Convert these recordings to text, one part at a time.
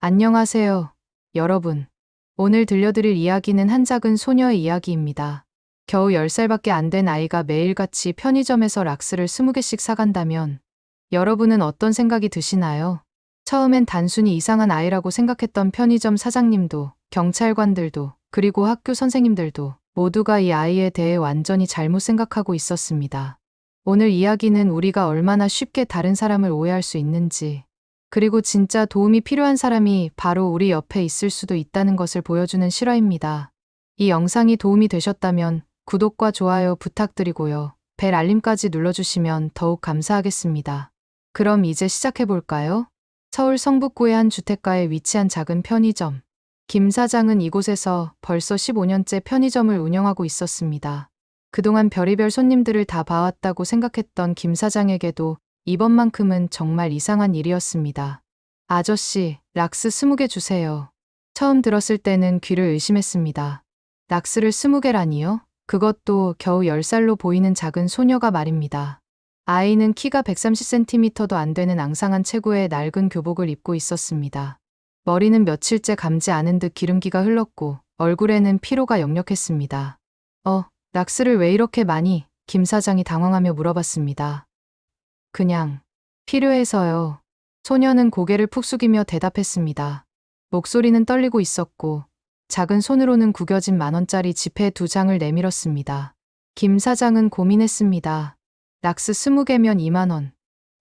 안녕하세요, 여러분. 오늘 들려드릴 이야기는 한 작은 소녀의 이야기입니다. 겨우 10살밖에 안 된 아이가 매일같이 편의점에서 락스를 20개씩 사간다면 여러분은 어떤 생각이 드시나요? 처음엔 단순히 이상한 아이라고 생각했던 편의점 사장님도, 경찰관들도, 그리고 학교 선생님들도 모두가 이 아이에 대해 완전히 잘못 생각하고 있었습니다. 오늘 이야기는 우리가 얼마나 쉽게 다른 사람을 오해할 수 있는지, 그리고 진짜 도움이 필요한 사람이 바로 우리 옆에 있을 수도 있다는 것을 보여주는 실화입니다. 이 영상이 도움이 되셨다면 구독과 좋아요 부탁드리고요. 벨 알림까지 눌러주시면 더욱 감사하겠습니다. 그럼 이제 시작해볼까요? 서울 성북구의 한 주택가에 위치한 작은 편의점. 김 사장은 이곳에서 벌써 15년째 편의점을 운영하고 있었습니다. 그동안 별의별 손님들을 다 봐왔다고 생각했던 김 사장에게도 이번만큼은 정말 이상한 일이었습니다. 아저씨, 락스 20개 주세요. 처음 들었을 때는 귀를 의심했습니다. 락스를 20개라니요? 그것도 겨우 10살로 보이는 작은 소녀가 말입니다. 아이는 키가 130cm도 안 되는 앙상한 체구의 낡은 교복을 입고 있었습니다. 머리는 며칠째 감지 않은 듯 기름기가 흘렀고 얼굴에는 피로가 역력했습니다. 락스를 왜 이렇게 많이? 김 사장이 당황하며 물어봤습니다. 그냥 필요해서요. 소녀는 고개를 푹 숙이며 대답했습니다. 목소리는 떨리고 있었고 작은 손으로는 구겨진 10,000원짜리 지폐 2장을 내밀었습니다. 김 사장은 고민했습니다. 락스 20개면 20,000원.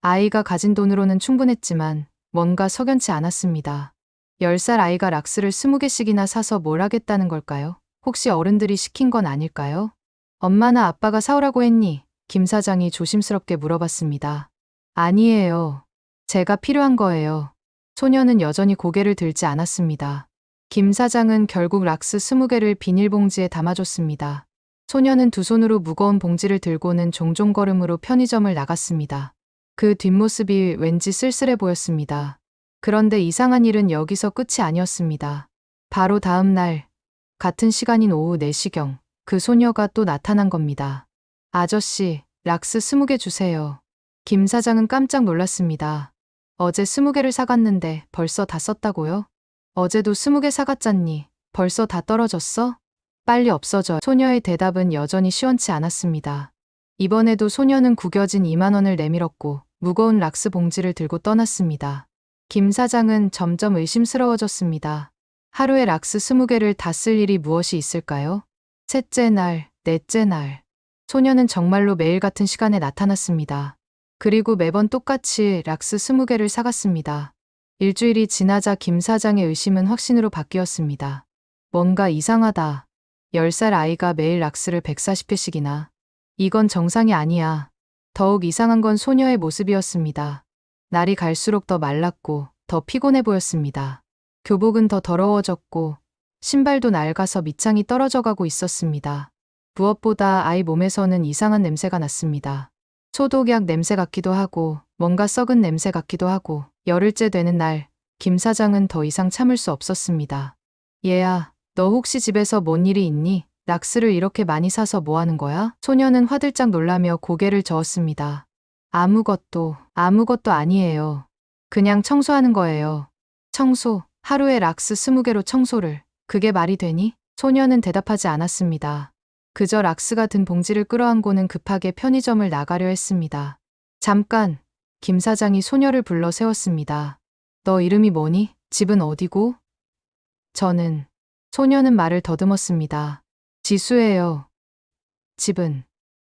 아이가 가진 돈으로는 충분했지만 뭔가 석연치 않았습니다. 10살 아이가 락스를 20개씩이나 사서 뭘 하겠다는 걸까요? 혹시 어른들이 시킨 건 아닐까요? 엄마나 아빠가 사오라고 했니? 김 사장이 조심스럽게 물어봤습니다. 아니에요. 제가 필요한 거예요. 소녀는 여전히 고개를 들지 않았습니다. 김 사장은 결국 락스 20개를 비닐봉지에 담아줬습니다. 소녀는 두 손으로 무거운 봉지를 들고는 종종 걸음으로 편의점을 나갔습니다. 그 뒷모습이 왠지 쓸쓸해 보였습니다. 그런데 이상한 일은 여기서 끝이 아니었습니다. 바로 다음 날, 같은 시간인 오후 4시경, 그 소녀가 또 나타난 겁니다. 아저씨, 락스 20개 주세요. 김 사장은 깜짝 놀랐습니다. 어제 20개를 사갔는데 벌써 다 썼다고요? 어제도 20개 사갔잖니. 벌써 다 떨어졌어? 빨리 없어져. 소녀의 대답은 여전히 시원치 않았습니다. 이번에도 소녀는 구겨진 20,000원을 내밀었고 무거운 락스 봉지를 들고 떠났습니다. 김 사장은 점점 의심스러워졌습니다. 하루에 락스 20개를 다 쓸 일이 무엇이 있을까요? 셋째 날, 넷째 날. 소녀는 정말로 매일 같은 시간에 나타났습니다. 그리고 매번 똑같이 락스 20개를 사갔습니다. 일주일이 지나자 김 사장의 의심은 확신으로 바뀌었습니다. 뭔가 이상하다. 10살 아이가 매일 락스를 140개씩이나. 이건 정상이 아니야. 더욱 이상한 건 소녀의 모습이었습니다. 날이 갈수록 더 말랐고 더 피곤해 보였습니다. 교복은 더 더러워졌고 신발도 낡아서 밑창이 떨어져 가고 있었습니다. 무엇보다 아이 몸에서는 이상한 냄새가 났습니다. 소독약 냄새 같기도 하고 뭔가 썩은 냄새 같기도 하고 열흘째 되는 날, 김 사장은 더 이상 참을 수 없었습니다. 얘야, 너 혹시 집에서 뭔 일이 있니? 락스를 이렇게 많이 사서 뭐 하는 거야? 소녀는 화들짝 놀라며 고개를 저었습니다. 아무것도 아니에요. 그냥 청소하는 거예요. 청소, 하루에 락스 20개로 청소를. 그게 말이 되니? 소녀는 대답하지 않았습니다. 그저 락스가 든 봉지를 끌어안고는 급하게 편의점을 나가려 했습니다. 잠깐, 김 사장이 소녀를 불러 세웠습니다. 너 이름이 뭐니? 집은 어디고? 소녀는 말을 더듬었습니다. 지수예요.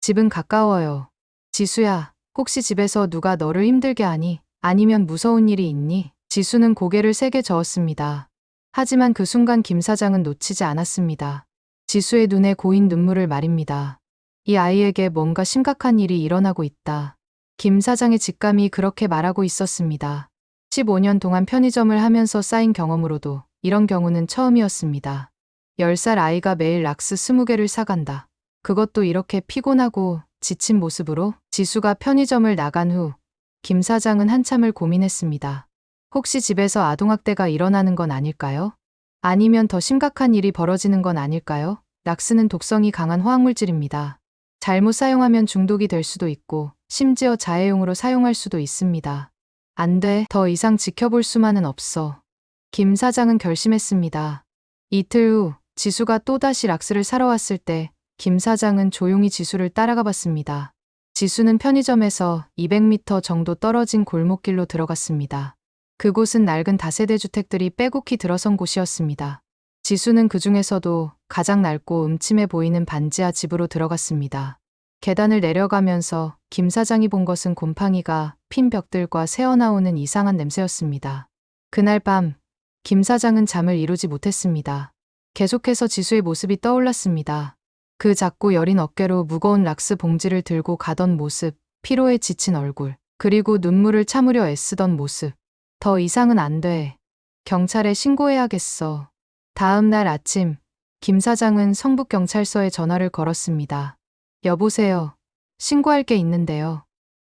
집은 가까워요. 지수야, 혹시 집에서 누가 너를 힘들게 하니? 아니면 무서운 일이 있니? 지수는 고개를 세게 저었습니다. 하지만 그 순간 김 사장은 놓치지 않았습니다. 지수의 눈에 고인 눈물을 말입니다. 이 아이에게 뭔가 심각한 일이 일어나고 있다. 김 사장의 직감이 그렇게 말하고 있었습니다. 15년 동안 편의점을 하면서 쌓인 경험으로도 이런 경우는 처음이었습니다. 10살 아이가 매일 락스 20개를 사간다. 그것도 이렇게 피곤하고 지친 모습으로. 지수가 편의점을 나간 후 김 사장은 한참을 고민했습니다. 혹시 집에서 아동학대가 일어나는 건 아닐까요? 아니면 더 심각한 일이 벌어지는 건 아닐까요? 락스는 독성이 강한 화학물질입니다. 잘못 사용하면 중독이 될 수도 있고 심지어 자해용으로 사용할 수도 있습니다. 안 돼. 더 이상 지켜볼 수만은 없어. 김 사장은 결심했습니다. 이틀 후 지수가 또다시 락스를 사러 왔을 때 김 사장은 조용히 지수를 따라가 봤습니다. 지수는 편의점에서 200m 정도 떨어진 골목길로 들어갔습니다. 그곳은 낡은 다세대 주택들이 빼곡히 들어선 곳이었습니다. 지수는 그 중에서도 가장 낡고 음침해 보이는 반지하 집으로 들어갔습니다. 계단을 내려가면서 김 사장이 본 것은 곰팡이가 핀 벽들과 새어나오는 이상한 냄새였습니다. 그날 밤 김 사장은 잠을 이루지 못했습니다. 계속해서 지수의 모습이 떠올랐습니다. 그 작고 여린 어깨로 무거운 락스 봉지를 들고 가던 모습, 피로에 지친 얼굴, 그리고 눈물을 참으려 애쓰던 모습. 더 이상은 안 돼. 경찰에 신고해야겠어. 다음 날 아침, 김 사장은 성북경찰서에 전화를 걸었습니다. 여보세요. 신고할 게 있는데요.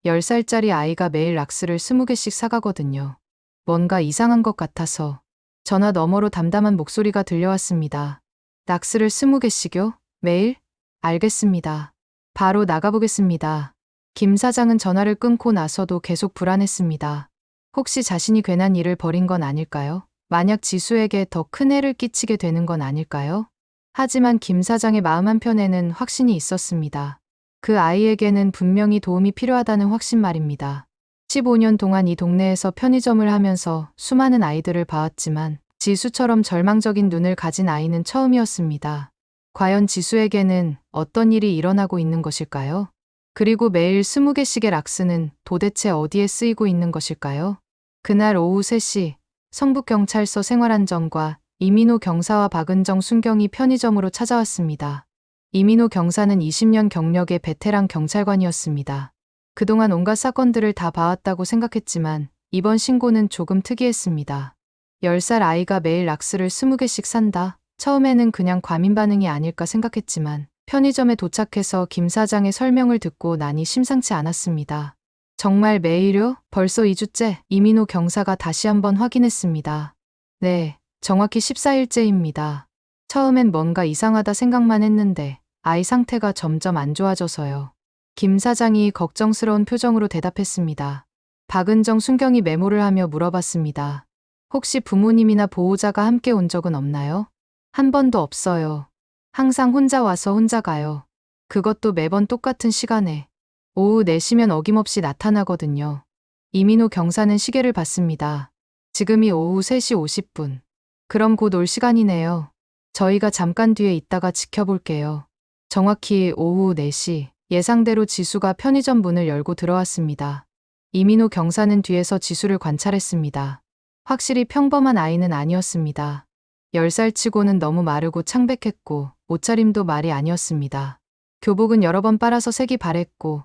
10살짜리 아이가 매일 락스를 20개씩 사가거든요. 뭔가 이상한 것 같아서. 전화 너머로 담담한 목소리가 들려왔습니다. 락스를 20개씩요? 매일? 알겠습니다. 바로 나가보겠습니다. 김 사장은 전화를 끊고 나서도 계속 불안했습니다. 혹시 자신이 괜한 일을 벌인 건 아닐까요? 만약 지수에게 더 큰 해를 끼치게 되는 건 아닐까요? 하지만 김 사장의 마음 한편에는 확신이 있었습니다. 그 아이에게는 분명히 도움이 필요하다는 확신 말입니다. 15년 동안 이 동네에서 편의점을 하면서 수많은 아이들을 봐왔지만 지수처럼 절망적인 눈을 가진 아이는 처음이었습니다. 과연 지수에게는 어떤 일이 일어나고 있는 것일까요? 그리고 매일 20개씩의 락스는 도대체 어디에 쓰이고 있는 것일까요? 그날 오후 3시 성북경찰서 생활안전과 이민호 경사와 박은정 순경이 편의점으로 찾아왔습니다. 이민호 경사는 20년 경력의 베테랑 경찰관이었습니다. 그동안 온갖 사건들을 다 봐왔다고 생각했지만 이번 신고는 조금 특이했습니다. 10살 아이가 매일 락스를 20개씩 산다. 처음에는 그냥 과민 반응이 아닐까 생각했지만 편의점에 도착해서 김 사장의 설명을 듣고 나니 심상치 않았습니다. 정말 매일요? 벌써 2주째? 이민호 경사가 다시 한번 확인했습니다. 네, 정확히 14일째입니다. 처음엔 뭔가 이상하다 생각만 했는데 아이 상태가 점점 안 좋아져서요. 김 사장이 걱정스러운 표정으로 대답했습니다. 박은정 순경이 메모를 하며 물어봤습니다. 혹시 부모님이나 보호자가 함께 온 적은 없나요? 한 번도 없어요. 항상 혼자 와서 혼자 가요. 그것도 매번 똑같은 시간에. 오후 4시면 어김없이 나타나거든요. 이민호 경사는 시계를 봤습니다. 지금이 오후 3시 50분. 그럼 곧 올 시간이네요. 저희가 잠깐 뒤에 있다가 지켜볼게요. 정확히 오후 4시. 예상대로 지수가 편의점 문을 열고 들어왔습니다. 이민호 경사는 뒤에서 지수를 관찰했습니다. 확실히 평범한 아이는 아니었습니다. 10살 치고는 너무 마르고 창백했고 옷차림도 말이 아니었습니다. 교복은 여러 번 빨아서 색이 바랬고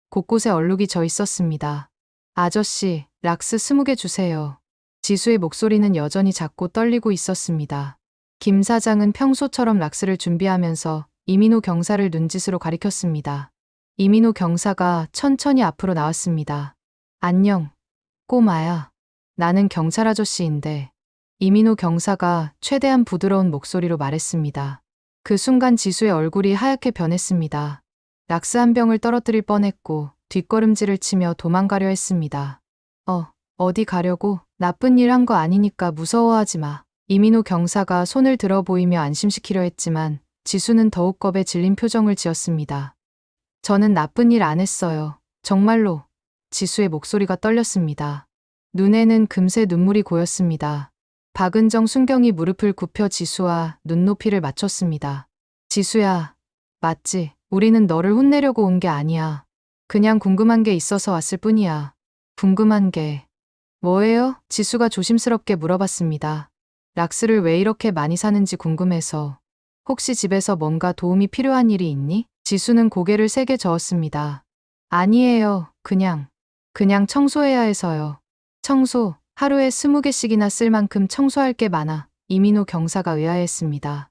곳곳에 얼룩이 져 있었습니다. 아저씨, 락스 20개 주세요. 지수의 목소리는 여전히 작고 떨리고 있었습니다. 김 사장은 평소처럼 락스를 준비하면서 이민호 경사를 눈짓으로 가리켰습니다. 이민호 경사가 천천히 앞으로 나왔습니다. 안녕, 꼬마야. 나는 경찰 아저씨인데. 이민호 경사가 최대한 부드러운 목소리로 말했습니다. 그 순간 지수의 얼굴이 하얗게 변했습니다. 락스 한 병을 떨어뜨릴 뻔했고 뒷걸음질을 치며 도망가려 했습니다. 어디 가려고? 나쁜 일 한 거 아니니까 무서워하지 마. 이민호 경사가 손을 들어 보이며 안심시키려 했지만 지수는 더욱 겁에 질린 표정을 지었습니다. 저는 나쁜 일 안 했어요. 정말로. 지수의 목소리가 떨렸습니다. 눈에는 금세 눈물이 고였습니다. 박은정 순경이 무릎을 굽혀 지수와 눈높이를 맞췄습니다. 지수야, 맞지? 우리는 너를 혼내려고 온 게 아니야. 그냥 궁금한 게 있어서 왔을 뿐이야. 궁금한 게 뭐예요? 지수가 조심스럽게 물어봤습니다. 락스를 왜 이렇게 많이 사는지 궁금해서. 혹시 집에서 뭔가 도움이 필요한 일이 있니? 지수는 고개를 세게 저었습니다. 아니에요. 그냥 청소해야 해서요. 청소, 하루에 20개씩이나 쓸 만큼 청소할 게 많아. 이민호 경사가 의아해했습니다.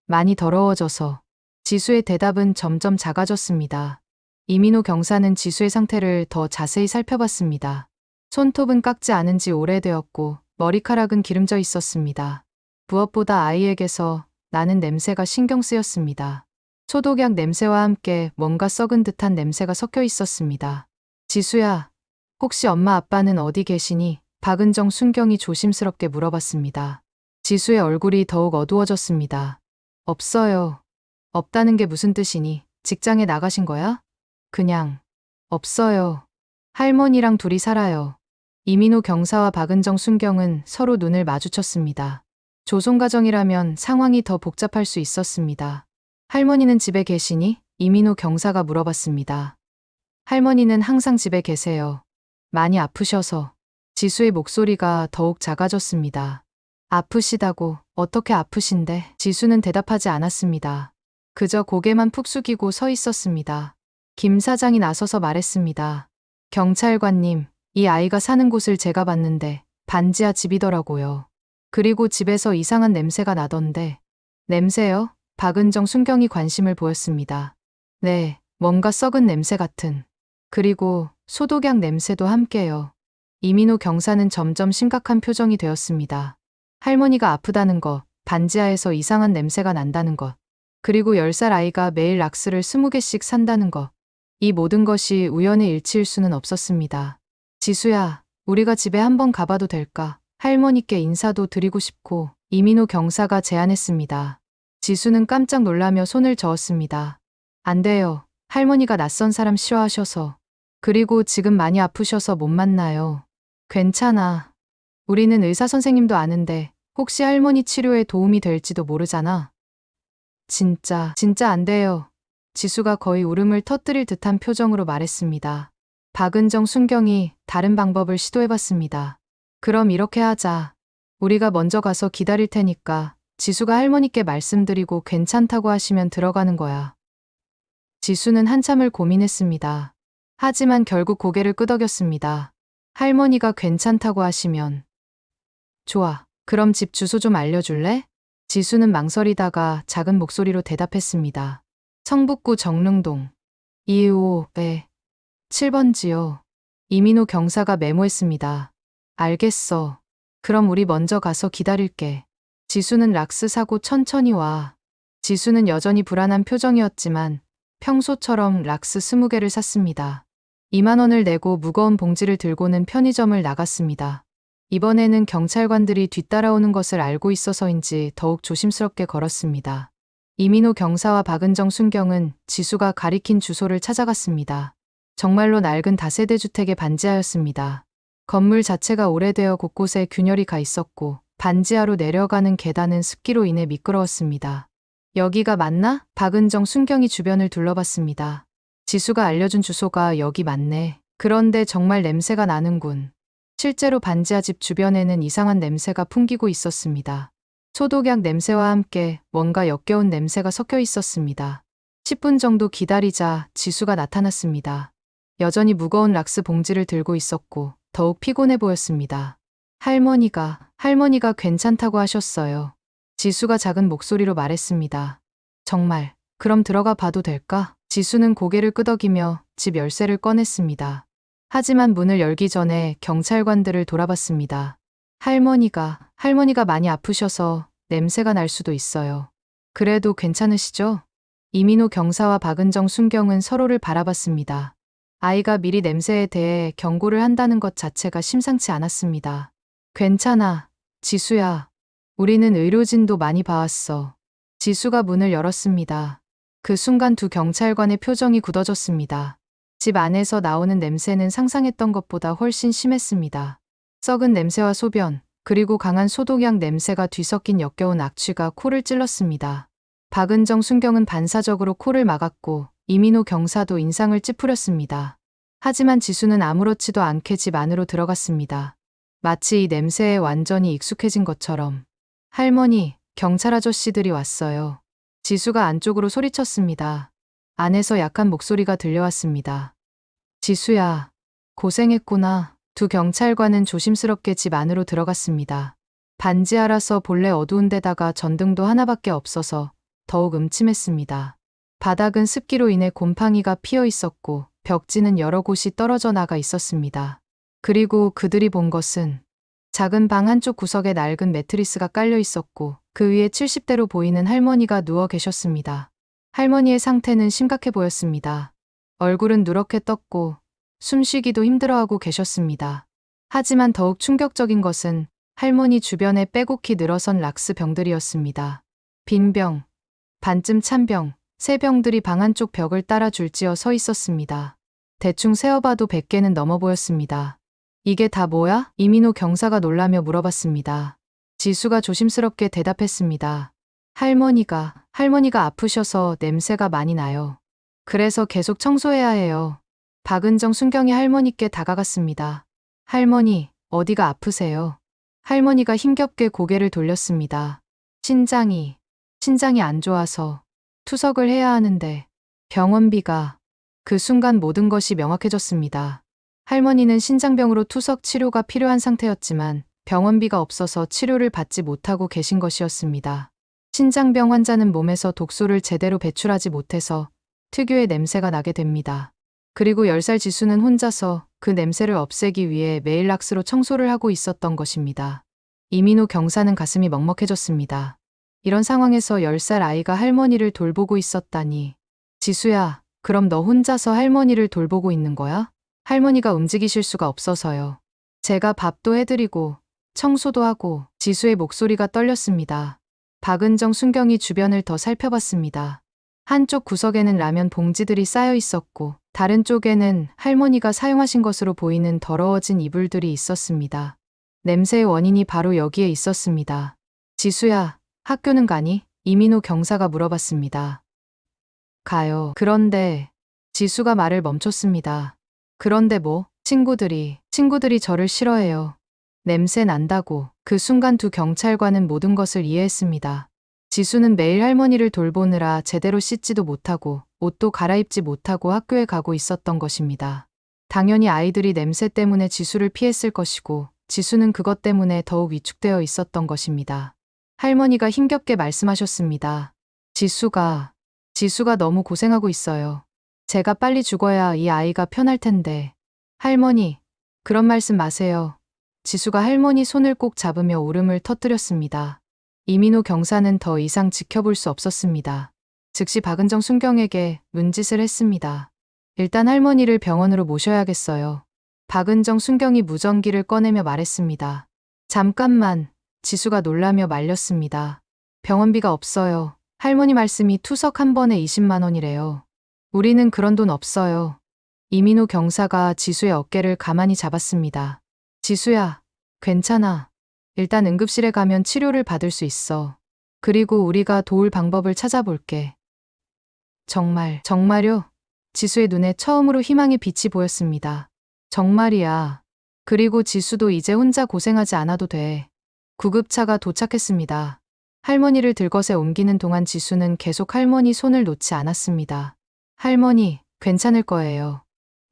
많이 더러워져서. 지수의 대답은 점점 작아졌습니다. 이민호 경사는 지수의 상태를 더 자세히 살펴봤습니다. 손톱은 깎지 않은 지 오래되었고 머리카락은 기름져 있었습니다. 무엇보다 아이에게서 나는 냄새가 신경 쓰였습니다. 소독약 냄새와 함께 뭔가 썩은 듯한 냄새가 섞여 있었습니다. 지수야, 혹시 엄마 아빠는 어디 계시니? 박은정, 순경이 조심스럽게 물어봤습니다. 지수의 얼굴이 더욱 어두워졌습니다. 없어요. 없다는 게 무슨 뜻이니? 직장에 나가신 거야? 그냥. 없어요. 할머니랑 둘이 살아요. 이민호 경사와 박은정, 순경은 서로 눈을 마주쳤습니다. 조손가정이라면 상황이 더 복잡할 수 있었습니다. 할머니는 집에 계시니? 이민호 경사가 물어봤습니다. 할머니는 항상 집에 계세요. 많이 아프셔서. 지수의 목소리가 더욱 작아졌습니다. 아프시다고? 어떻게 아프신데? 지수는 대답하지 않았습니다. 그저 고개만 푹 숙이고 서 있었습니다. 김 사장이 나서서 말했습니다. 경찰관님, 이 아이가 사는 곳을 제가 봤는데 반지하 집이더라고요. 그리고 집에서 이상한 냄새가 나던데. 냄새요? 박은정, 순경이 관심을 보였습니다. 네, 뭔가 썩은 냄새 같은. 그리고 소독약 냄새도 함께요. 이민호 경사는 점점 심각한 표정이 되었습니다. 할머니가 아프다는 것, 반지하에서 이상한 냄새가 난다는 것, 그리고 10살 아이가 매일 락스를 20개씩 산다는 것. 이 모든 것이 우연의 일치일 수는 없었습니다. 지수야, 우리가 집에 한번 가봐도 될까? 할머니께 인사도 드리고 싶고. 이민호 경사가 제안했습니다. 지수는 깜짝 놀라며 손을 저었습니다. 안 돼요. 할머니가 낯선 사람 싫어하셔서. 그리고 지금 많이 아프셔서 못 만나요. 괜찮아. 우리는 의사 선생님도 아는데 혹시 할머니 치료에 도움이 될지도 모르잖아. 진짜 안 돼요. 지수가 거의 울음을 터뜨릴 듯한 표정으로 말했습니다. 박은정, 순경이 다른 방법을 시도해봤습니다. 그럼 이렇게 하자. 우리가 먼저 가서 기다릴 테니까 지수가 할머니께 말씀드리고 괜찮다고 하시면 들어가는 거야. 지수는 한참을 고민했습니다. 하지만 결국 고개를 끄덕였습니다. 할머니가 괜찮다고 하시면. 좋아. 그럼 집 주소 좀 알려줄래? 지수는 망설이다가 작은 목소리로 대답했습니다. 성북구 정릉동 255에 7번지요. 이민호 경사가 메모했습니다. 알겠어. 그럼 우리 먼저 가서 기다릴게. 지수는 락스 사고 천천히 와. 지수는 여전히 불안한 표정이었지만 평소처럼 락스 20개를 샀습니다. 2만 원을 내고 무거운 봉지를 들고는 편의점을 나갔습니다. 이번에는 경찰관들이 뒤따라오는 것을 알고 있어서인지 더욱 조심스럽게 걸었습니다. 이민호 경사와 박은정, 순경은 지수가 가리킨 주소를 찾아갔습니다. 정말로 낡은 다세대 주택의 반지하였습니다. 건물 자체가 오래되어 곳곳에 균열이 가 있었고 반지하로 내려가는 계단은 습기로 인해 미끄러웠습니다. 여기가 맞나? 박은정, 순경이 주변을 둘러봤습니다. 지수가 알려준 주소가 여기 맞네. 그런데 정말 냄새가 나는군. 실제로 반지하 집 주변에는 이상한 냄새가 풍기고 있었습니다. 소독약 냄새와 함께 뭔가 역겨운 냄새가 섞여 있었습니다. 10분 정도 기다리자 지수가 나타났습니다. 여전히 무거운 락스 봉지를 들고 있었고 더욱 피곤해 보였습니다. 할머니가 괜찮다고 하셨어요. 지수가 작은 목소리로 말했습니다. 정말, 그럼 들어가 봐도 될까? 지수는 고개를 끄덕이며 집 열쇠를 꺼냈습니다. 하지만 문을 열기 전에 경찰관들을 돌아봤습니다. 할머니가 많이 아프셔서 냄새가 날 수도 있어요. 그래도 괜찮으시죠? 이민호 경사와 박은정, 순경은 서로를 바라봤습니다. 아이가 미리 냄새에 대해 경고를 한다는 것 자체가 심상치 않았습니다. 괜찮아, 지수야. 우리는 의료진도 많이 봐왔어. 지수가 문을 열었습니다. 그 순간 두 경찰관의 표정이 굳어졌습니다. 집 안에서 나오는 냄새는 상상했던 것보다 훨씬 심했습니다. 썩은 냄새와 소변, 그리고 강한 소독약 냄새가 뒤섞인 역겨운 악취가 코를 찔렀습니다. 박은정, 순경은 반사적으로 코를 막았고 이민호 경사도 인상을 찌푸렸습니다. 하지만 지수는 아무렇지도 않게 집 안으로 들어갔습니다. 마치 이 냄새에 완전히 익숙해진 것처럼. 할머니, 경찰 아저씨들이 왔어요. 지수가 안쪽으로 소리쳤습니다. 안에서 약한 목소리가 들려왔습니다. 지수야, 고생했구나. 두 경찰관은 조심스럽게 집 안으로 들어갔습니다. 반지하라서 본래 어두운 데다가 전등도 하나밖에 없어서 더욱 음침했습니다. 바닥은 습기로 인해 곰팡이가 피어 있었고 벽지는 여러 곳이 떨어져 나가 있었습니다. 그리고 그들이 본 것은 작은 방 한쪽 구석에 낡은 매트리스가 깔려 있었고 그 위에 70대로 보이는 할머니가 누워 계셨습니다. 할머니의 상태는 심각해 보였습니다. 얼굴은 누렇게 떴고 숨쉬기도 힘들어하고 계셨습니다. 하지만 더욱 충격적인 것은 할머니 주변에 빼곡히 늘어선 락스 병들이었습니다. 빈 병, 반쯤 찬 병, 새 병들이 방 한쪽 벽을 따라 줄지어 서 있었습니다. 대충 세어봐도 100개는 넘어 보였습니다. 이게 다 뭐야? 이민호 경사가 놀라며 물어봤습니다. 지수가 조심스럽게 대답했습니다. 할머니가 아프셔서 냄새가 많이 나요. 그래서 계속 청소해야 해요. 박은정 순경이 할머니께 다가갔습니다. 할머니, 어디가 아프세요? 할머니가 힘겹게 고개를 돌렸습니다. 신장이 안 좋아서 투석을 해야 하는데 병원비가. 그 순간 모든 것이 명확해졌습니다. 할머니는 신장병으로 투석 치료가 필요한 상태였지만 병원비가 없어서 치료를 받지 못하고 계신 것이었습니다. 신장병 환자는 몸에서 독소를 제대로 배출하지 못해서 특유의 냄새가 나게 됩니다. 그리고 10살 지수는 혼자서 그 냄새를 없애기 위해 매일 락스로 청소를 하고 있었던 것입니다. 이민호 경사는 가슴이 먹먹해졌습니다. 이런 상황에서 10살 아이가 할머니를 돌보고 있었다니. 지수야, 그럼 너 혼자서 할머니를 돌보고 있는 거야? 할머니가 움직이실 수가 없어서요. 제가 밥도 해드리고 청소도 하고. 지수의 목소리가 떨렸습니다. 박은정 순경이 주변을 더 살펴봤습니다. 한쪽 구석에는 라면 봉지들이 쌓여 있었고 다른 쪽에는 할머니가 사용하신 것으로 보이는 더러워진 이불들이 있었습니다. 냄새의 원인이 바로 여기에 있었습니다. 지수야, 학교는 가니? 이민호 경사가 물어봤습니다. 가요. 그런데 지수가 말을 멈췄습니다. 그런데 뭐? 친구들이 저를 싫어해요. 냄새 난다고. 그 순간 두 경찰관은 모든 것을 이해했습니다. 지수는 매일 할머니를 돌보느라 제대로 씻지도 못하고 옷도 갈아입지 못하고 학교에 가고 있었던 것입니다. 당연히 아이들이 냄새 때문에 지수를 피했을 것이고 지수는 그것 때문에 더욱 위축되어 있었던 것입니다. 할머니가 힘겹게 말씀하셨습니다. 지수가 너무 고생하고 있어요. 제가 빨리 죽어야 이 아이가 편할 텐데. 할머니, 그런 말씀 마세요. 지수가 할머니 손을 꼭 잡으며 울음을 터뜨렸습니다. 이민호 경사는 더 이상 지켜볼 수 없었습니다. 즉시 박은정 순경에게 문짓을 했습니다. 일단 할머니를 병원으로 모셔야겠어요. 박은정 순경이 무전기를 꺼내며 말했습니다. 잠깐만. 지수가 놀라며 말렸습니다. 병원비가 없어요. 할머니 말씀이 투석 한 번에 20만 원이래요. 우리는 그런 돈 없어요. 이민호 경사가 지수의 어깨를 가만히 잡았습니다. 지수야, 괜찮아. 일단 응급실에 가면 치료를 받을 수 있어. 그리고 우리가 도울 방법을 찾아볼게. 정말요? 지수의 눈에 처음으로 희망의 빛이 보였습니다. 정말이야. 그리고 지수도 이제 혼자 고생하지 않아도 돼. 구급차가 도착했습니다. 할머니를 들것에 옮기는 동안 지수는 계속 할머니 손을 놓지 않았습니다. 할머니, 괜찮을 거예요.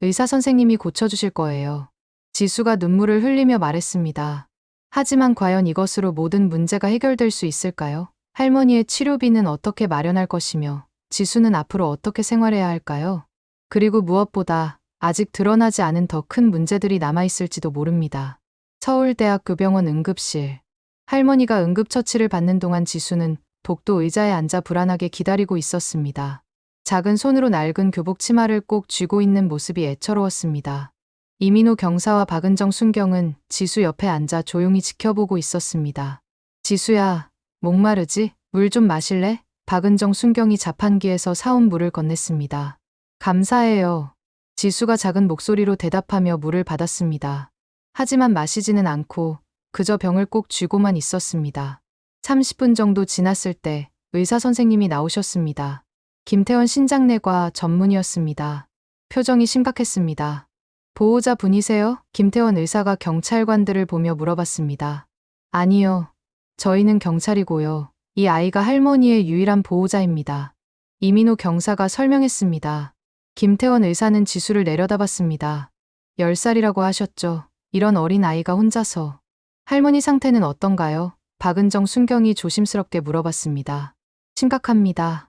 의사 선생님이 고쳐주실 거예요. 지수가 눈물을 흘리며 말했습니다. 하지만 과연 이것으로 모든 문제가 해결될 수 있을까요? 할머니의 치료비는 어떻게 마련할 것이며 지수는 앞으로 어떻게 생활해야 할까요? 그리고 무엇보다 아직 드러나지 않은 더 큰 문제들이 남아있을지도 모릅니다. 서울대학교 병원 응급실. 할머니가 응급처치를 받는 동안 지수는 복도 의자에 앉아 불안하게 기다리고 있었습니다. 작은 손으로 낡은 교복 치마를 꼭 쥐고 있는 모습이 애처로웠습니다. 이민호 경사와 박은정 순경은 지수 옆에 앉아 조용히 지켜보고 있었습니다. 지수야, 목마르지? 물 좀 마실래? 박은정 순경이 자판기에서 사온 물을 건넸습니다. 감사해요. 지수가 작은 목소리로 대답하며 물을 받았습니다. 하지만 마시지는 않고 그저 병을 꼭 쥐고만 있었습니다. 30분 정도 지났을 때 의사 선생님이 나오셨습니다. 김태원 신장내과 전문의였습니다. 표정이 심각했습니다. 보호자 분이세요? 김태원 의사가 경찰관들을 보며 물어봤습니다. 아니요. 저희는 경찰이고요. 이 아이가 할머니의 유일한 보호자입니다. 이민호 경사가 설명했습니다. 김태원 의사는 지수를 내려다봤습니다. 10살이라고 하셨죠. 이런 어린 아이가 혼자서. 할머니 상태는 어떤가요? 박은정 순경이 조심스럽게 물어봤습니다. 심각합니다.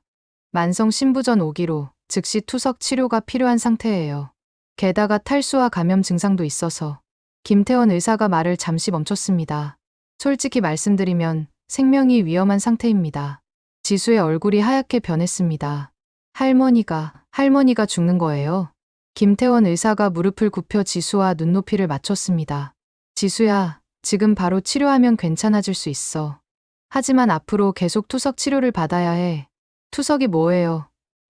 만성 신부전 5기로 즉시 투석 치료가 필요한 상태예요. 게다가 탈수와 감염 증상도 있어서. 김태원 의사가 말을 잠시 멈췄습니다. 솔직히 말씀드리면 생명이 위험한 상태입니다. 지수의 얼굴이 하얗게 변했습니다. 할머니가 죽는 거예요. 김태원 의사가 무릎을 굽혀 지수와 눈높이를 맞췄습니다. 지수야, 지금 바로 치료하면 괜찮아질 수 있어. 하지만 앞으로 계속 투석 치료를 받아야 해. 투석이 뭐예요?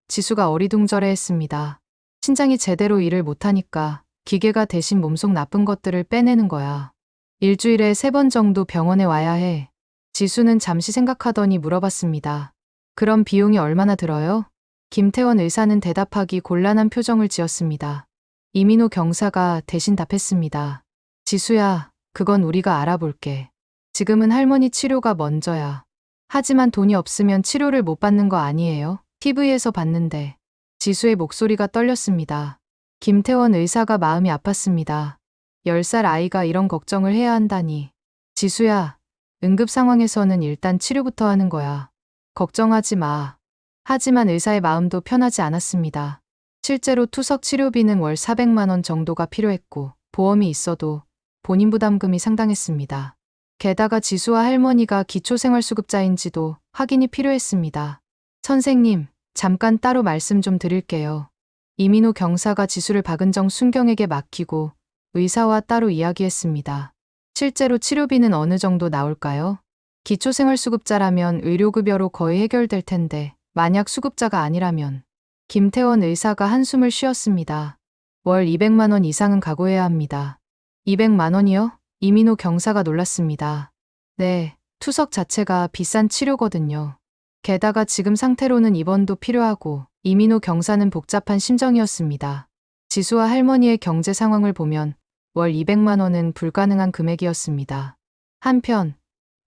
지수가 어리둥절해 했습니다. 신장이 제대로 일을 못하니까 기계가 대신 몸속 나쁜 것들을 빼내는 거야. 일주일에 3번 정도 병원에 와야 해. 지수는 잠시 생각하더니 물어봤습니다. 그럼 비용이 얼마나 들어요? 김태원 의사는 대답하기 곤란한 표정을 지었습니다. 이민호 경사가 대신 답했습니다. 지수야, 그건 우리가 알아볼게. 지금은 할머니 치료가 먼저야. 하지만 돈이 없으면 치료를 못 받는 거 아니에요? TV에서 봤는데. 지수의 목소리가 떨렸습니다. 김태원 의사가 마음이 아팠습니다. 10살 아이가 이런 걱정을 해야 한다니. 지수야, 응급 상황에서는 일단 치료부터 하는 거야. 걱정하지 마. 하지만 의사의 마음도 편하지 않았습니다. 실제로 투석 치료비는 월 400만 원 정도가 필요했고 보험이 있어도 본인 부담금이 상당했습니다. 게다가 지수와 할머니가 기초생활수급자인지도 확인이 필요했습니다. 선생님, 잠깐 따로 말씀 좀 드릴게요. 이민호 경사가 지수를 박은정 순경에게 맡기고 의사와 따로 이야기했습니다. 실제로 치료비는 어느 정도 나올까요? 기초생활수급자라면 의료급여로 거의 해결될 텐데 만약 수급자가 아니라면. 김태원 의사가 한숨을 쉬었습니다. 월 200만 원 이상은 각오해야 합니다. 200만 원이요? 이민호 경사가 놀랐습니다. 네, 투석 자체가 비싼 치료거든요. 게다가 지금 상태로는 입원도 필요하고 이민호 경사는 복잡한 심정이었습니다. 지수와 할머니의 경제 상황을 보면 월 200만 원은 불가능한 금액이었습니다. 한편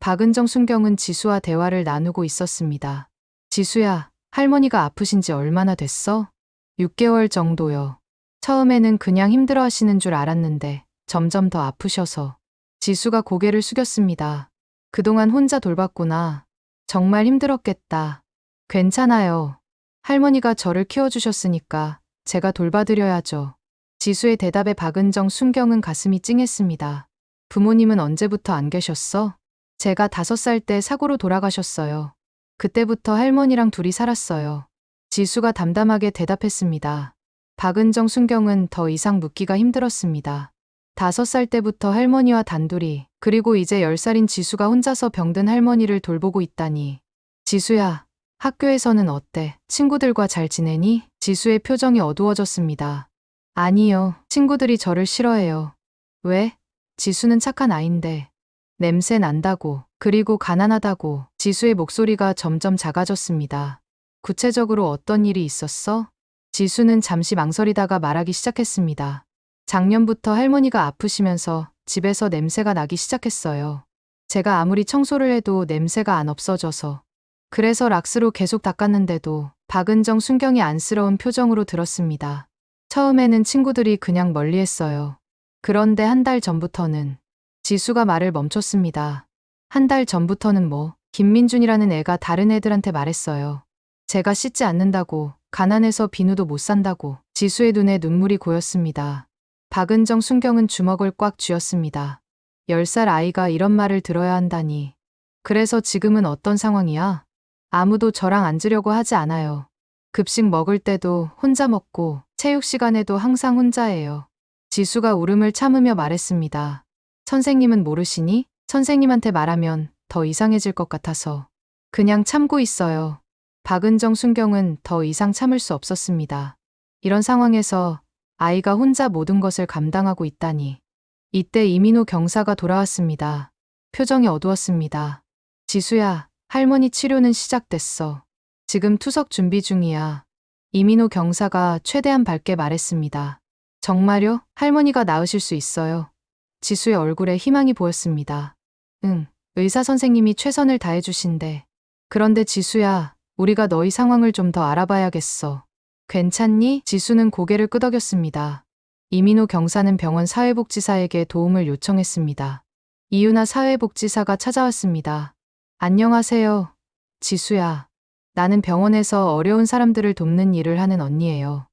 박은정 순경은 지수와 대화를 나누고 있었습니다. 지수야, 할머니가 아프신 지 얼마나 됐어? 6개월 정도요. 처음에는 그냥 힘들어 하시는 줄 알았는데 점점 더 아프셔서. 지수가 고개를 숙였습니다. 그동안 혼자 돌봤구나. 정말 힘들었겠다. 괜찮아요. 할머니가 저를 키워주셨으니까 제가 돌봐드려야죠. 지수의 대답에 박은정 순경은 가슴이 찡했습니다. 부모님은 언제부터 안 계셨어? 제가 5살 때 사고로 돌아가셨어요. 그때부터 할머니랑 둘이 살았어요. 지수가 담담하게 대답했습니다. 박은정 순경은 더 이상 묻기가 힘들었습니다. 5살 때부터 할머니와 단둘이, 그리고 이제 10살인 지수가 혼자서 병든 할머니를 돌보고 있다니. 지수야, 학교에서는 어때? 친구들과 잘 지내니? 지수의 표정이 어두워졌습니다. 아니요, 친구들이 저를 싫어해요. 왜? 지수는 착한 아인데. 냄새 난다고, 그리고 가난하다고. 지수의 목소리가 점점 작아졌습니다. 구체적으로 어떤 일이 있었어? 지수는 잠시 망설이다가 말하기 시작했습니다. 작년부터 할머니가 아프시면서 집에서 냄새가 나기 시작했어요. 제가 아무리 청소를 해도 냄새가 안 없어져서. 그래서 락스로 계속 닦았는데도 박은정 순경이 안쓰러운 표정으로 들었습니다. 처음에는 친구들이 그냥 멀리했어요. 그런데 1달 전부터는. 지수가 말을 멈췄습니다. 1달 전부터는 뭐? 김민준이라는 애가 다른 애들한테 말했어요. 제가 씻지 않는다고, 가난해서 비누도 못 산다고. 지수의 눈에 눈물이 고였습니다. 박은정 순경은 주먹을 꽉 쥐었습니다. 10살 아이가 이런 말을 들어야 한다니. 그래서 지금은 어떤 상황이야? 아무도 저랑 앉으려고 하지 않아요. 급식 먹을 때도 혼자 먹고 체육 시간에도 항상 혼자예요. 지수가 울음을 참으며 말했습니다. 선생님은 모르시니? 선생님한테 말하면 더 이상해질 것 같아서. 그냥 참고 있어요. 박은정 순경은 더 이상 참을 수 없었습니다. 이런 상황에서 아이가 혼자 모든 것을 감당하고 있다니. 이때 이민호 경사가 돌아왔습니다. 표정이 어두웠습니다. 지수야, 할머니 치료는 시작됐어. 지금 투석 준비 중이야. 이민호 경사가 최대한 밝게 말했습니다. 정말요? 할머니가 나으실 수 있어요. 지수의 얼굴에 희망이 보였습니다. 응, 의사 선생님이 최선을 다해주신대. 그런데 지수야, 우리가 너희 상황을 좀 더 알아봐야겠어. 괜찮니? 지수는 고개를 끄덕였습니다. 이민호 경사는 병원 사회복지사에게 도움을 요청했습니다. 이윤아 사회복지사가 찾아왔습니다. 안녕하세요. 지수야. 나는 병원에서 어려운 사람들을 돕는 일을 하는 언니예요.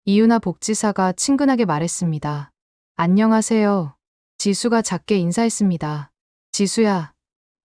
이윤아 복지사가 친근하게 말했습니다. 안녕하세요. 지수가 작게 인사했습니다. 지수야,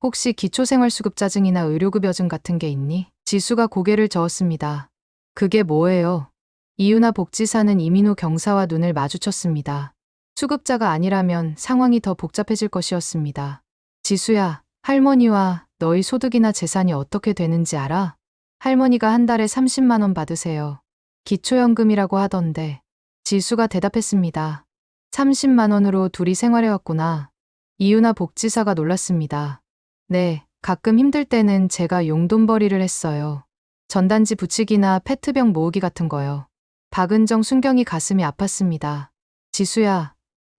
혹시 기초생활수급자증이나 의료급여증 같은 게 있니? 지수가 고개를 저었습니다. 그게 뭐예요? 이윤아 복지사는 이민호 경사와 눈을 마주쳤습니다. 수급자가 아니라면 상황이 더 복잡해질 것이었습니다. 지수야, 할머니와 너희 소득이나 재산이 어떻게 되는지 알아? 할머니가 한 달에 30만 원 받으세요. 기초연금이라고 하던데. 지수가 대답했습니다. 30만 원으로 둘이 생활해왔구나. 이유나 복지사가 놀랐습니다. 네, 가끔 힘들 때는 제가 용돈벌이를 했어요. 전단지 붙이기나 페트병 모으기 같은 거요. 박은정 순경이 가슴이 아팠습니다. 지수야,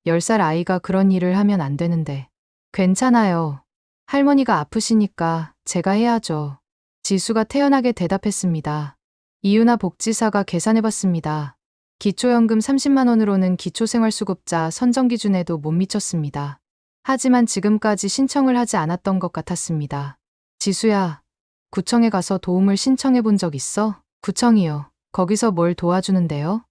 10살 아이가 그런 일을 하면 안 되는데. 괜찮아요. 할머니가 아프시니까 제가 해야죠. 지수가 태연하게 대답했습니다. 이유나 복지사가 계산해봤습니다. 기초연금 30만 원으로는 기초생활수급자 선정 기준에도 못 미쳤습니다. 하지만 지금까지 신청을 하지 않았던 것 같았습니다. 지수야, 구청에 가서 도움을 신청해 본 적 있어? 구청이요. 거기서 뭘 도와주는데요?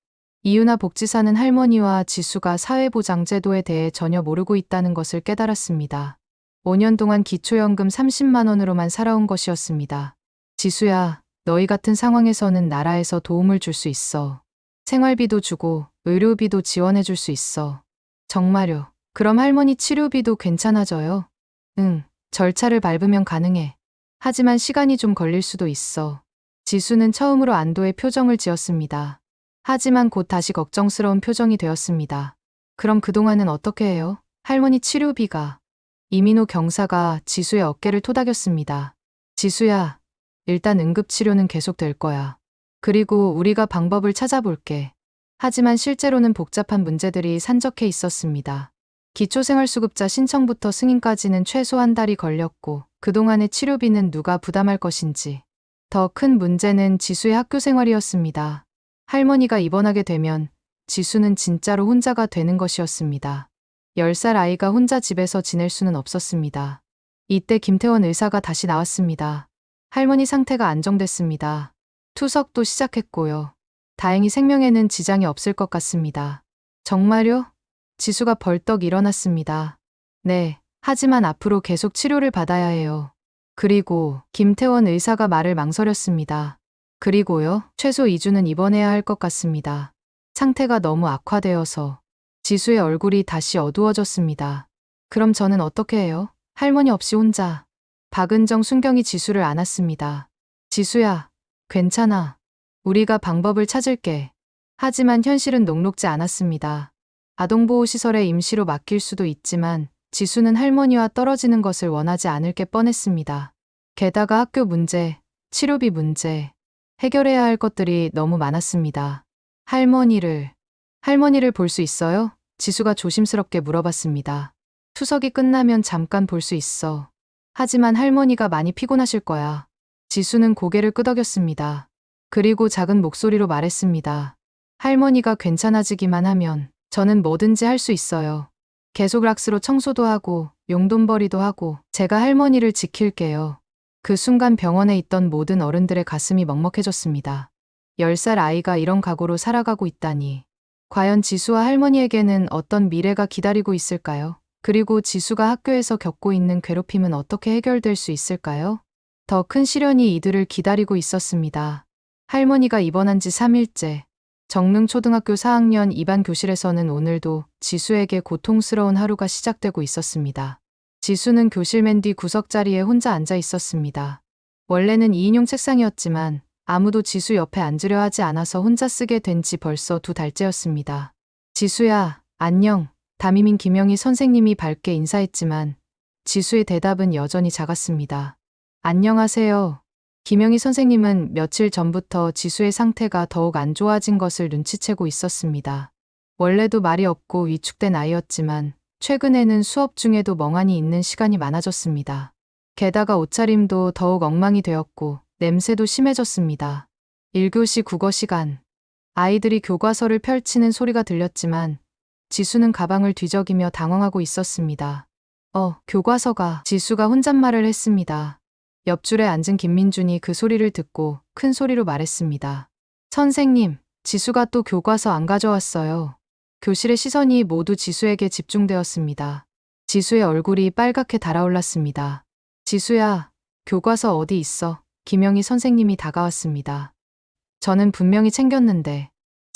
이유나 복지사는 할머니와 지수가 사회보장제도에 대해 전혀 모르고 있다는 것을 깨달았습니다. 5년 동안 기초연금 30만 원으로만 살아온 것이었습니다. 지수야, 너희 같은 상황에서는 나라에서 도움을 줄 수 있어. 생활비도 주고 의료비도 지원해 줄 수 있어. 정말요. 그럼 할머니 치료비도 괜찮아져요? 응, 절차를 밟으면 가능해. 하지만 시간이 좀 걸릴 수도 있어. 지수는 처음으로 안도의 표정을 지었습니다. 하지만 곧 다시 걱정스러운 표정이 되었습니다. 그럼 그동안은 어떻게 해요? 할머니 치료비가. 이민호 경사가 지수의 어깨를 토닥였습니다. 지수야, 일단 응급치료는 계속될 거야. 그리고 우리가 방법을 찾아볼게. 하지만 실제로는 복잡한 문제들이 산적해 있었습니다. 기초생활수급자 신청부터 승인까지는 최소 한 달이 걸렸고 그동안의 치료비는 누가 부담할 것인지. 더 큰 문제는 지수의 학교 생활이었습니다. 할머니가 입원하게 되면 지수는 진짜로 혼자가 되는 것이었습니다. 10살 아이가 혼자 집에서 지낼 수는 없었습니다. 이때 김태원 의사가 다시 나왔습니다. 할머니 상태가 안정됐습니다. 투석도 시작했고요. 다행히 생명에는 지장이 없을 것 같습니다. 정말요? 지수가 벌떡 일어났습니다. 네, 하지만 앞으로 계속 치료를 받아야 해요. 그리고 김태원 의사가 말을 망설였습니다. 그리고요, 최소 2주는 입원해야 할 것 같습니다. 상태가 너무 악화되어서. 지수의 얼굴이 다시 어두워졌습니다. 그럼 저는 어떻게 해요? 할머니 없이 혼자. 박은정 순경이 지수를 안았습니다. 지수야, 괜찮아. 우리가 방법을 찾을게. 하지만 현실은 녹록지 않았습니다. 아동보호시설에 임시로 맡길 수도 있지만 지수는 할머니와 떨어지는 것을 원하지 않을 게 뻔했습니다. 게다가 학교 문제, 치료비 문제, 해결해야 할 것들이 너무 많았습니다. 할머니를 볼 수 있어요? 지수가 조심스럽게 물어봤습니다. 투석이 끝나면 잠깐 볼 수 있어. 하지만 할머니가 많이 피곤하실 거야. 지수는 고개를 끄덕였습니다. 그리고 작은 목소리로 말했습니다. 할머니가 괜찮아지기만 하면 저는 뭐든지 할 수 있어요. 계속 락스로 청소도 하고 용돈벌이도 하고 제가 할머니를 지킬게요. 그 순간 병원에 있던 모든 어른들의 가슴이 먹먹해졌습니다. 10살 아이가 이런 각오로 살아가고 있다니. 과연 지수와 할머니에게는 어떤 미래가 기다리고 있을까요? 그리고 지수가 학교에서 겪고 있는 괴롭힘은 어떻게 해결될 수 있을까요? 더 큰 시련이 이들을 기다리고 있었습니다. 할머니가 입원한 지 3일째. 정릉초등학교 4학년 2반 교실에서는 오늘도 지수에게 고통스러운 하루가 시작되고 있었습니다. 지수는 교실 맨 뒤 구석자리에 혼자 앉아 있었습니다. 원래는 2인용 책상이었지만 아무도 지수 옆에 앉으려 하지 않아서 혼자 쓰게 된 지 벌써 2달째였습니다. 지수야, 안녕. 담임인 김영희 선생님이 밝게 인사했지만 지수의 대답은 여전히 작았습니다. 안녕하세요. 김영희 선생님은 며칠 전부터 지수의 상태가 더욱 안 좋아진 것을 눈치채고 있었습니다. 원래도 말이 없고 위축된 아이였지만 최근에는 수업 중에도 멍하니 있는 시간이 많아졌습니다. 게다가 옷차림도 더욱 엉망이 되었고 냄새도 심해졌습니다. 1교시 국어 시간. 아이들이 교과서를 펼치는 소리가 들렸지만 지수는 가방을 뒤적이며 당황하고 있었습니다. 교과서가. 지수가 혼잣말을 했습니다. 옆줄에 앉은 김민준이 그 소리를 듣고 큰 소리로 말했습니다. 선생님, 지수가 또 교과서 안 가져왔어요. 교실의 시선이 모두 지수에게 집중되었습니다. 지수의 얼굴이 빨갛게 달아올랐습니다. 지수야, 교과서 어디 있어? 김영희 선생님이 다가왔습니다. 저는 분명히 챙겼는데.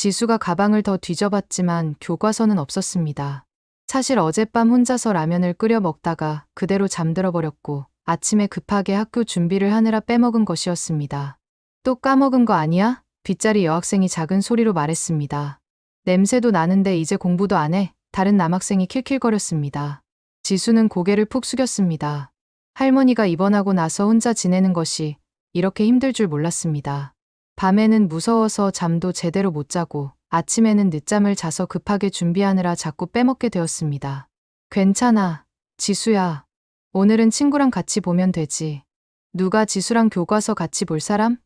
지수가 가방을 더 뒤져봤지만 교과서는 없었습니다. 사실 어젯밤 혼자서 라면을 끓여 먹다가 그대로 잠들어 버렸고 아침에 급하게 학교 준비를 하느라 빼먹은 것이었습니다. 또 까먹은 거 아니야? 빗자리 여학생이 작은 소리로 말했습니다. 냄새도 나는데 이제 공부도 안 해? 다른 남학생이 킬킬거렸습니다. 지수는 고개를 푹 숙였습니다. 할머니가 입원하고 나서 혼자 지내는 것이 이렇게 힘들 줄 몰랐습니다. 밤에는 무서워서 잠도 제대로 못 자고 아침에는 늦잠을 자서 급하게 준비하느라 자꾸 빼먹게 되었습니다. 괜찮아, 지수야. 오늘은 친구랑 같이 보면 되지. 누가 지수랑 교과서 같이 볼 사람?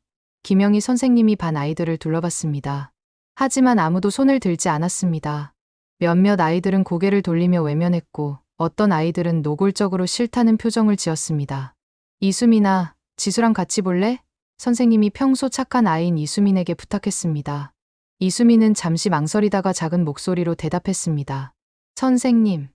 김영희 선생님이 반 아이들을 둘러봤습니다. 하지만 아무도 손을 들지 않았습니다. 몇몇 아이들은 고개를 돌리며 외면했고 어떤 아이들은 노골적으로 싫다는 표정을 지었습니다. 이수민아, 지수랑 같이 볼래? 선생님이 평소 착한 아이인 이수민에게 부탁했습니다. 이수민은 잠시 망설이다가 작은 목소리로 대답했습니다. 선생님,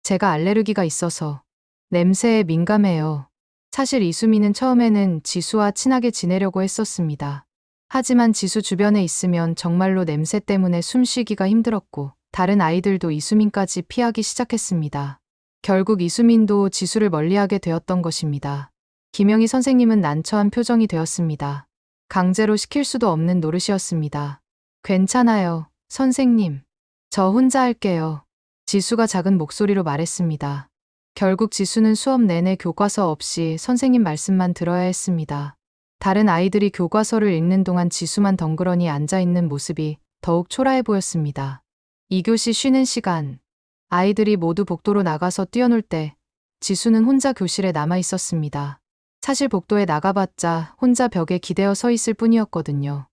제가 알레르기가 있어서 냄새에 민감해요. 사실 이수민은 처음에는 지수와 친하게 지내려고 했었습니다. 하지만 지수 주변에 있으면 정말로 냄새 때문에 숨쉬기가 힘들었고 다른 아이들도 이수민까지 피하기 시작했습니다. 결국 이수민도 지수를 멀리하게 되었던 것입니다. 김영희 선생님은 난처한 표정이 되었습니다. 강제로 시킬 수도 없는 노릇이었습니다. 괜찮아요, 선생님. 저 혼자 할게요. 지수가 작은 목소리로 말했습니다. 결국 지수는 수업 내내 교과서 없이 선생님 말씀만 들어야 했습니다. 다른 아이들이 교과서를 읽는 동안 지수만 덩그러니 앉아있는 모습이 더욱 초라해 보였습니다. 2교시 쉬는 시간, 아이들이 모두 복도로 나가서 뛰어놀 때 지수는 혼자 교실에 남아 있었습니다. 사실 복도에 나가봤자 혼자 벽에 기대어 서 있을 뿐이었거든요.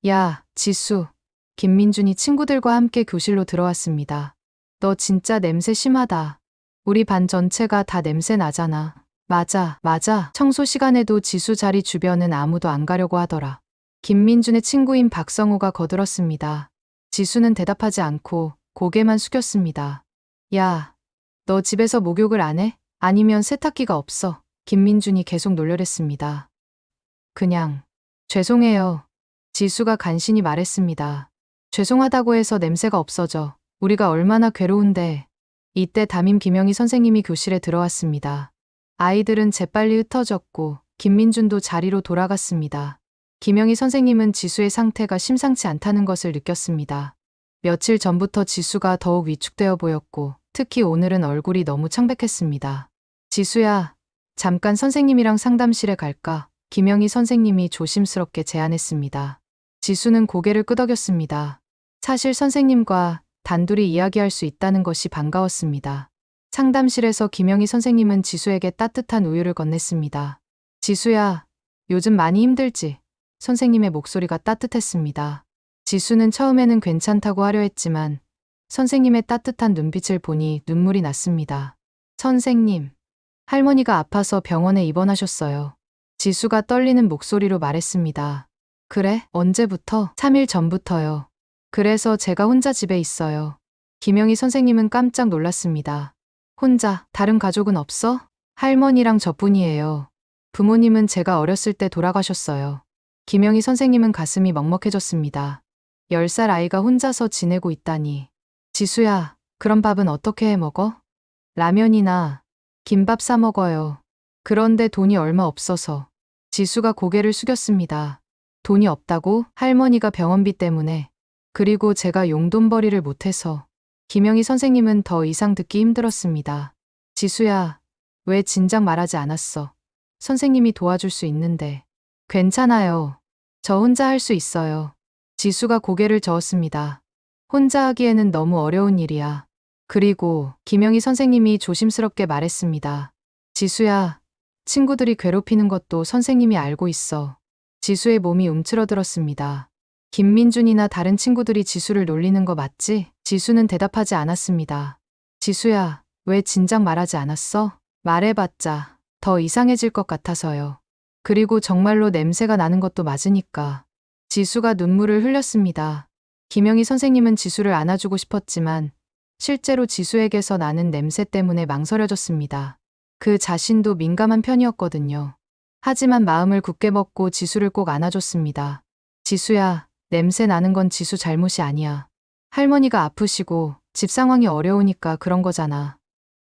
야, 지수. 김민준이 친구들과 함께 교실로 들어왔습니다. 너 진짜 냄새 심하다. 우리 반 전체가 다 냄새 나잖아. 맞아. 청소 시간에도 지수 자리 주변은 아무도 안 가려고 하더라. 김민준의 친구인 박성호가 거들었습니다. 지수는 대답하지 않고 고개만 숙였습니다. 야, 너 집에서 목욕을 안 해? 아니면 세탁기가 없어? 김민준이 계속 놀려댔습니다. 그냥, 죄송해요. 지수가 간신히 말했습니다. 죄송하다고 해서 냄새가 없어져. 우리가 얼마나 괴로운데. 이때 담임 김영희 선생님이 교실에 들어왔습니다. 아이들은 재빨리 흩어졌고 김민준도 자리로 돌아갔습니다. 김영희 선생님은 지수의 상태가 심상치 않다는 것을 느꼈습니다. 며칠 전부터 지수가 더욱 위축되어 보였고 특히 오늘은 얼굴이 너무 창백했습니다. 지수야, 잠깐 선생님이랑 상담실에 갈까? 김영희 선생님이 조심스럽게 제안했습니다. 지수는 고개를 끄덕였습니다. 사실 선생님과 단둘이 이야기할 수 있다는 것이 반가웠습니다. 상담실에서 김영희 선생님은 지수에게 따뜻한 우유를 건넸습니다. 지수야, 요즘 많이 힘들지? 선생님의 목소리가 따뜻했습니다. 지수는 처음에는 괜찮다고 하려 했지만 선생님의 따뜻한 눈빛을 보니 눈물이 났습니다. 선생님, 할머니가 아파서 병원에 입원하셨어요. 지수가 떨리는 목소리로 말했습니다. 그래? 언제부터? 3일 전부터요. 그래서 제가 혼자 집에 있어요. 김영희 선생님은 깜짝 놀랐습니다. 혼자, 다른 가족은 없어? 할머니랑 저뿐이에요. 부모님은 제가 어렸을 때 돌아가셨어요. 김영희 선생님은 가슴이 먹먹해졌습니다. 10살 아이가 혼자서 지내고 있다니. 지수야, 그럼 밥은 어떻게 해 먹어? 라면이나 김밥 사 먹어요. 그런데 돈이 얼마 없어서. 지수가 고개를 숙였습니다. 돈이 없다고? 할머니가 병원비 때문에. 그리고 제가 용돈벌이를 못해서. 김영희 선생님은 더 이상 듣기 힘들었습니다. 지수야, 왜 진작 말하지 않았어? 선생님이 도와줄 수 있는데. 괜찮아요. 저 혼자 할 수 있어요. 지수가 고개를 저었습니다. 혼자 하기에는 너무 어려운 일이야. 그리고 김영희 선생님이 조심스럽게 말했습니다. 지수야, 친구들이 괴롭히는 것도 선생님이 알고 있어. 지수의 몸이 움츠러들었습니다. 김민준이나 다른 친구들이 지수를 놀리는 거 맞지? 지수는 대답하지 않았습니다. 지수야, 왜 진작 말하지 않았어? 말해봤자 더 이상해질 것 같아서요. 그리고 정말로 냄새가 나는 것도 맞으니까. 지수가 눈물을 흘렸습니다. 김영희 선생님은 지수를 안아주고 싶었지만 실제로 지수에게서 나는 냄새 때문에 망설여졌습니다. 그 자신도 민감한 편이었거든요. 하지만 마음을 굳게 먹고 지수를 꼭 안아줬습니다. 지수야, 냄새 나는 건 지수 잘못이 아니야. 할머니가 아프시고 집 상황이 어려우니까 그런 거잖아.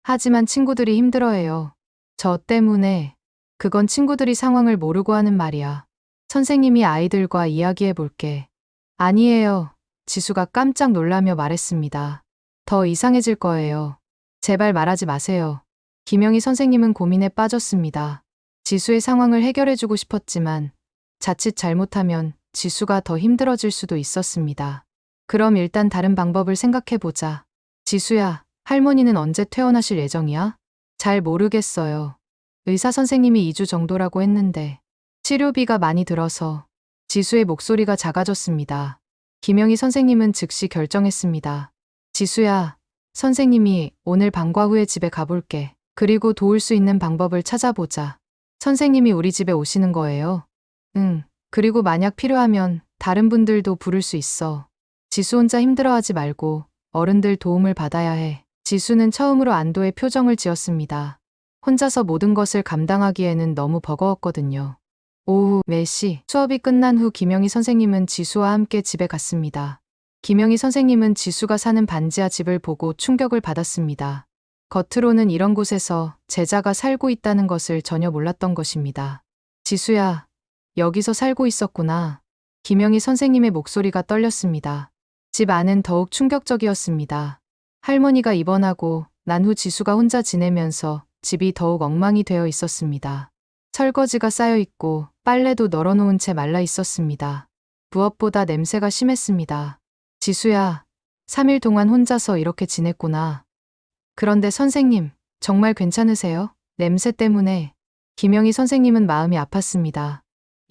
하지만 친구들이 힘들어해요. 저 때문에. 그건 친구들이 상황을 모르고 하는 말이야. 선생님이 아이들과 이야기해 볼게. 아니에요. 지수가 깜짝 놀라며 말했습니다. 더 이상해질 거예요. 제발 말하지 마세요. 김영희 선생님은 고민에 빠졌습니다. 지수의 상황을 해결해주고 싶었지만 자칫 잘못하면 지수가 더 힘들어질 수도 있었습니다. 그럼 일단 다른 방법을 생각해보자. 지수야, 할머니는 언제 퇴원하실 예정이야? 잘 모르겠어요. 의사 선생님이 2주 정도라고 했는데 치료비가 많이 들어서. 지수의 목소리가 작아졌습니다. 김영희 선생님은 즉시 결정했습니다. 지수야, 선생님이 오늘 방과 후에 집에 가볼게. 그리고 도울 수 있는 방법을 찾아보자. 선생님이 우리 집에 오시는 거예요? 응. 그리고 만약 필요하면 다른 분들도 부를 수 있어. 지수 혼자 힘들어하지 말고 어른들 도움을 받아야 해. 지수는 처음으로 안도의 표정을 지었습니다. 혼자서 모든 것을 감당하기에는 너무 버거웠거든요. 오후 4시 수업이 끝난 후 김영희 선생님은 지수와 함께 집에 갔습니다. 김영희 선생님은 지수가 사는 반지하 집을 보고 충격을 받았습니다. 겉으로는 이런 곳에서 제자가 살고 있다는 것을 전혀 몰랐던 것입니다. 지수야, 여기서 살고 있었구나. 김영희 선생님의 목소리가 떨렸습니다. 집 안은 더욱 충격적이었습니다. 할머니가 입원하고 난 후 지수가 혼자 지내면서 집이 더욱 엉망이 되어 있었습니다. 설거지가 쌓여 있고 빨래도 널어놓은 채 말라 있었습니다. 무엇보다 냄새가 심했습니다. 지수야, 3일 동안 혼자서 이렇게 지냈구나. 그런데 선생님, 정말 괜찮으세요? 냄새 때문에. 김영희 선생님은 마음이 아팠습니다.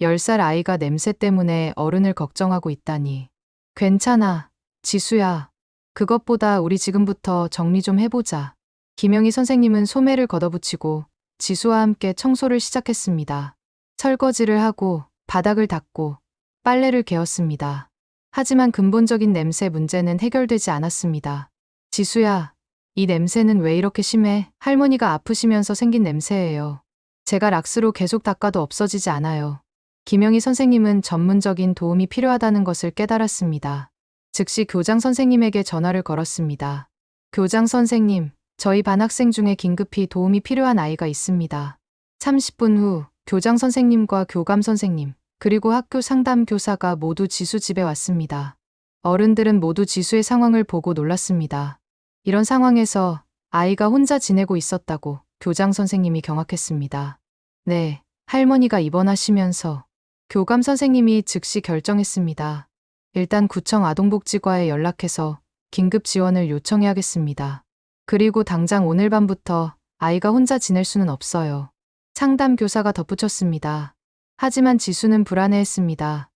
10살 아이가 냄새 때문에 어른을 걱정하고 있다니. 괜찮아, 지수야. 그것보다 우리 지금부터 정리 좀 해보자. 김영희 선생님은 소매를 걷어붙이고 지수와 함께 청소를 시작했습니다. 설거지를 하고 바닥을 닦고 빨래를 개었습니다. 하지만 근본적인 냄새 문제는 해결되지 않았습니다. 지수야, 이 냄새는 왜 이렇게 심해? 할머니가 아프시면서 생긴 냄새예요. 제가 락스로 계속 닦아도 없어지지 않아요. 김영희 선생님은 전문적인 도움이 필요하다는 것을 깨달았습니다. 즉시 교장 선생님에게 전화를 걸었습니다. 교장 선생님, 저희 반 학생 중에 긴급히 도움이 필요한 아이가 있습니다. 30분 후 교장 선생님과 교감 선생님, 그리고 학교 상담 교사가 모두 지수 집에 왔습니다. 어른들은 모두 지수의 상황을 보고 놀랐습니다. 이런 상황에서 아이가 혼자 지내고 있었다고 교장 선생님이 경악했습니다. 네, 할머니가 입원하시면서. 교감 선생님이 즉시 결정했습니다. 일단 구청 아동복지과에 연락해서 긴급 지원을 요청해야겠습니다. 그리고 당장 오늘 밤부터 아이가 혼자 지낼 수는 없어요. 상담 교사가 덧붙였습니다. 하지만 지수는 불안해했습니다.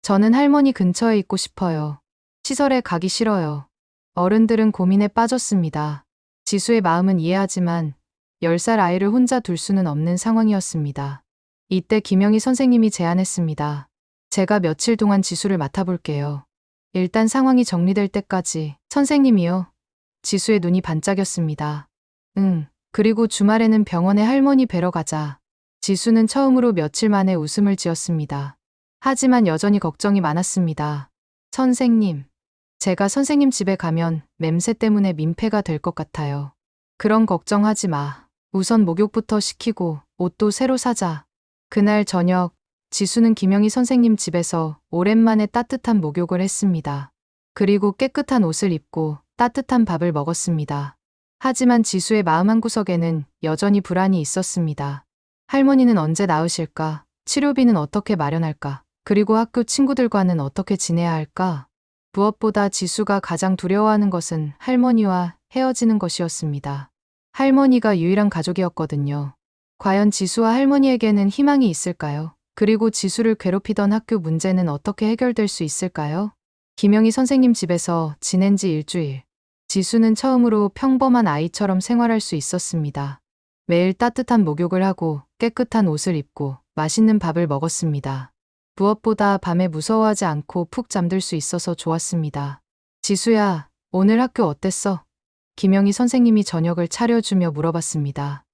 저는 할머니 근처에 있고 싶어요. 시설에 가기 싫어요. 어른들은 고민에 빠졌습니다. 지수의 마음은 이해하지만 10살 아이를 혼자 둘 수는 없는 상황이었습니다. 이때 김영희 선생님이 제안했습니다. 제가 며칠 동안 지수를 맡아볼게요. 일단 상황이 정리될 때까지. 선생님이요. 지수의 눈이 반짝였습니다. 응, 그리고 주말에는 병원에 할머니 뵈러 가자. 지수는 처음으로 며칠 만에 웃음을 지었습니다. 하지만 여전히 걱정이 많았습니다. 선생님, 제가 선생님 집에 가면 냄새 때문에 민폐가 될 것 같아요. 그런 걱정하지 마. 우선 목욕부터 시키고 옷도 새로 사자. 그날 저녁, 지수는 김영희 선생님 집에서 오랜만에 따뜻한 목욕을 했습니다. 그리고 깨끗한 옷을 입고 따뜻한 밥을 먹었습니다. 하지만 지수의 마음 한구석에는 여전히 불안이 있었습니다. 할머니는 언제 나으실까? 치료비는 어떻게 마련할까? 그리고 학교 친구들과는 어떻게 지내야 할까? 무엇보다 지수가 가장 두려워하는 것은 할머니와 헤어지는 것이었습니다. 할머니가 유일한 가족이었거든요. 과연 지수와 할머니에게는 희망이 있을까요? 그리고 지수를 괴롭히던 학교 문제는 어떻게 해결될 수 있을까요? 김영희 선생님 집에서 지낸 지 일주일. 지수는 처음으로 평범한 아이처럼 생활할 수 있었습니다. 매일 따뜻한 목욕을 하고 깨끗한 옷을 입고 맛있는 밥을 먹었습니다. 무엇보다 밤에 무서워하지 않고 푹 잠들 수 있어서 좋았습니다. 지수야, 오늘 학교 어땠어? 김영희 선생님이 저녁을 차려주며 물어봤습니다.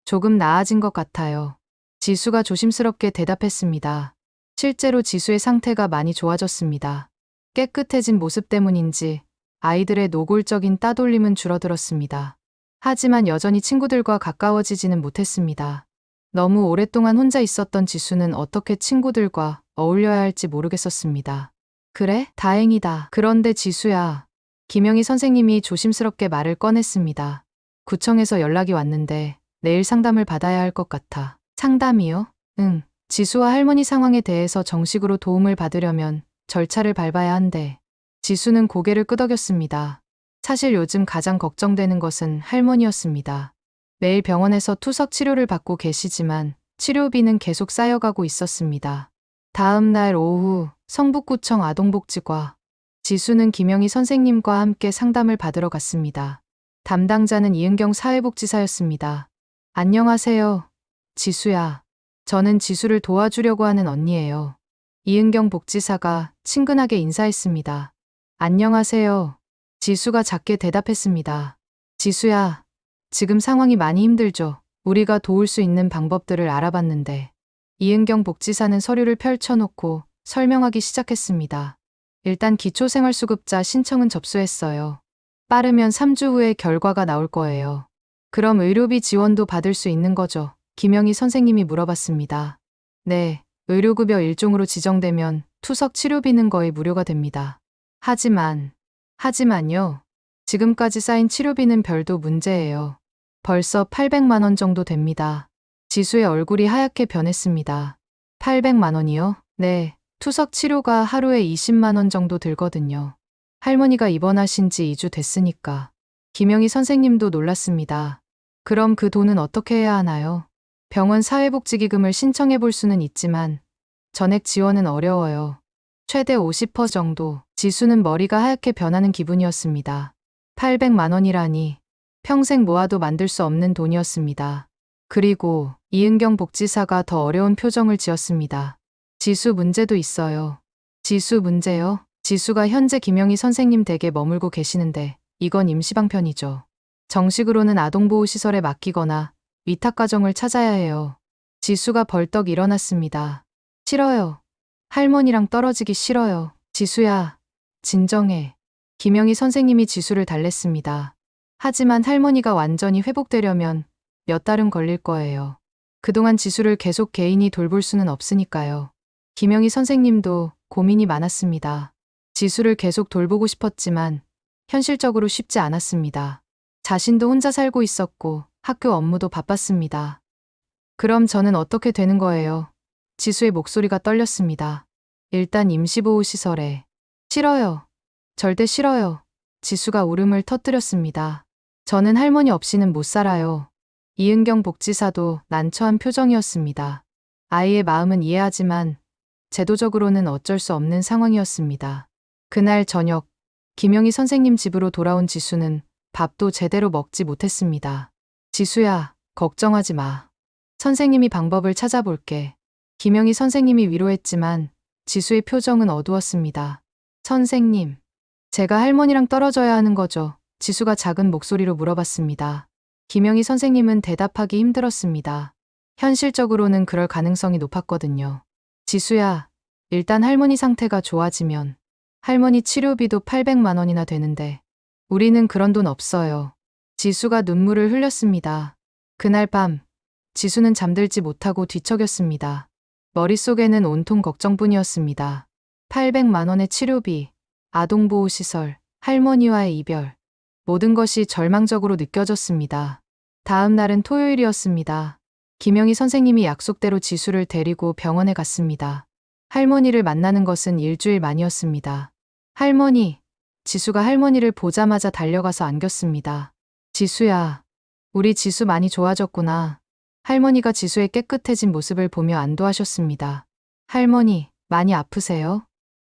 조금 나아진 것 같아요. 지수가 조심스럽게 대답했습니다. 실제로 지수의 상태가 많이 좋아졌습니다. 깨끗해진 모습 때문인지 아이들의 노골적인 따돌림은 줄어들었습니다. 하지만 여전히 친구들과 가까워지지는 못했습니다. 너무 오랫동안 혼자 있었던 지수는 어떻게 친구들과 어울려야 할지 모르겠었습니다. 그래? 다행이다. 그런데 지수야. 김영희 선생님이 조심스럽게 말을 꺼냈습니다. 구청에서 연락이 왔는데 내일 상담을 받아야 할 것 같아. 상담이요? 응. 지수와 할머니 상황에 대해서 정식으로 도움을 받으려면 절차를 밟아야 한대. 지수는 고개를 끄덕였습니다. 사실 요즘 가장 걱정되는 것은 할머니였습니다. 매일 병원에서 투석 치료를 받고 계시지만 치료비는 계속 쌓여가고 있었습니다. 다음 날 오후 성북구청 아동복지과 지수는 김영희 선생님과 함께 상담을 받으러 갔습니다. 담당자는 이은경 사회복지사였습니다. 안녕하세요. 지수야. 저는 지수를 도와주려고 하는 언니예요. 이은경 복지사가 친근하게 인사했습니다. 안녕하세요. 지수가 작게 대답했습니다. 지수야, 지금 상황이 많이 힘들죠. 우리가 도울 수 있는 방법들을 알아봤는데. 이은경 복지사는 서류를 펼쳐놓고 설명하기 시작했습니다. 일단 기초생활수급자 신청은 접수했어요. 빠르면 3주 후에 결과가 나올 거예요. 그럼 의료비 지원도 받을 수 있는 거죠? 김영희 선생님이 물어봤습니다. 네, 의료급여 일종으로 지정되면 투석 치료비는 거의 무료가 됩니다. 하지만요. 지금까지 쌓인 치료비는 별도 문제예요. 벌써 800만 원 정도 됩니다. 지수의 얼굴이 하얗게 변했습니다. 800만 원이요? 네, 투석 치료가 하루에 20만 원 정도 들거든요. 할머니가 입원하신 지 2주 됐으니까. 김영희 선생님도 놀랐습니다. 그럼 그 돈은 어떻게 해야 하나요? 병원 사회복지기금을 신청해 볼 수는 있지만 전액 지원은 어려워요. 최대 50% 정도. 지수는 머리가 하얗게 변하는 기분이었습니다. 800만 원이라니 평생 모아도 만들 수 없는 돈이었습니다. 그리고 이은경 복지사가 더 어려운 표정을 지었습니다. 지수 문제도 있어요. 지수 문제요? 지수가 현재 김영희 선생님 댁에 머물고 계시는데 이건 임시방편이죠. 정식으로는 아동보호시설에 맡기거나 위탁가정을 찾아야 해요. 지수가 벌떡 일어났습니다. 싫어요. 할머니랑 떨어지기 싫어요. 지수야, 진정해. 김영희 선생님이 지수를 달랬습니다. 하지만 할머니가 완전히 회복되려면 몇 달은 걸릴 거예요. 그동안 지수를 계속 개인이 돌볼 수는 없으니까요. 김영희 선생님도 고민이 많았습니다. 지수를 계속 돌보고 싶었지만 현실적으로 쉽지 않았습니다. 자신도 혼자 살고 있었고 학교 업무도 바빴습니다. 그럼 저는 어떻게 되는 거예요? 지수의 목소리가 떨렸습니다. 일단 임시보호시설에. 싫어요. 절대 싫어요. 지수가 울음을 터뜨렸습니다. 저는 할머니 없이는 못 살아요. 이은경 복지사도 난처한 표정이었습니다. 아이의 마음은 이해하지만 제도적으로는 어쩔 수 없는 상황이었습니다. 그날 저녁, 김영희 선생님 집으로 돌아온 지수는 밥도 제대로 먹지 못했습니다. 지수야, 걱정하지 마. 선생님이 방법을 찾아볼게. 김영희 선생님이 위로했지만 지수의 표정은 어두웠습니다. 선생님, 제가 할머니랑 떨어져야 하는 거죠? 지수가 작은 목소리로 물어봤습니다. 김영희 선생님은 대답하기 힘들었습니다. 현실적으로는 그럴 가능성이 높았거든요. 지수야, 일단 할머니 상태가 좋아지면 할머니 치료비도 800만 원이나 되는데 우리는 그런 돈 없어요. 지수가 눈물을 흘렸습니다. 그날 밤 지수는 잠들지 못하고 뒤척였습니다. 머릿속에는 온통 걱정뿐이었습니다. 800만 원의 치료비, 아동보호시설, 할머니와의 이별, 모든 것이 절망적으로 느껴졌습니다. 다음 날은 토요일이었습니다. 김영희 선생님이 약속대로 지수를 데리고 병원에 갔습니다. 할머니를 만나는 것은 일주일 만이었습니다. 할머니, 지수가 할머니를 보자마자 달려가서 안겼습니다. 지수야, 우리 지수 많이 좋아졌구나. 할머니가 지수의 깨끗해진 모습을 보며 안도하셨습니다. 할머니, 많이 아프세요?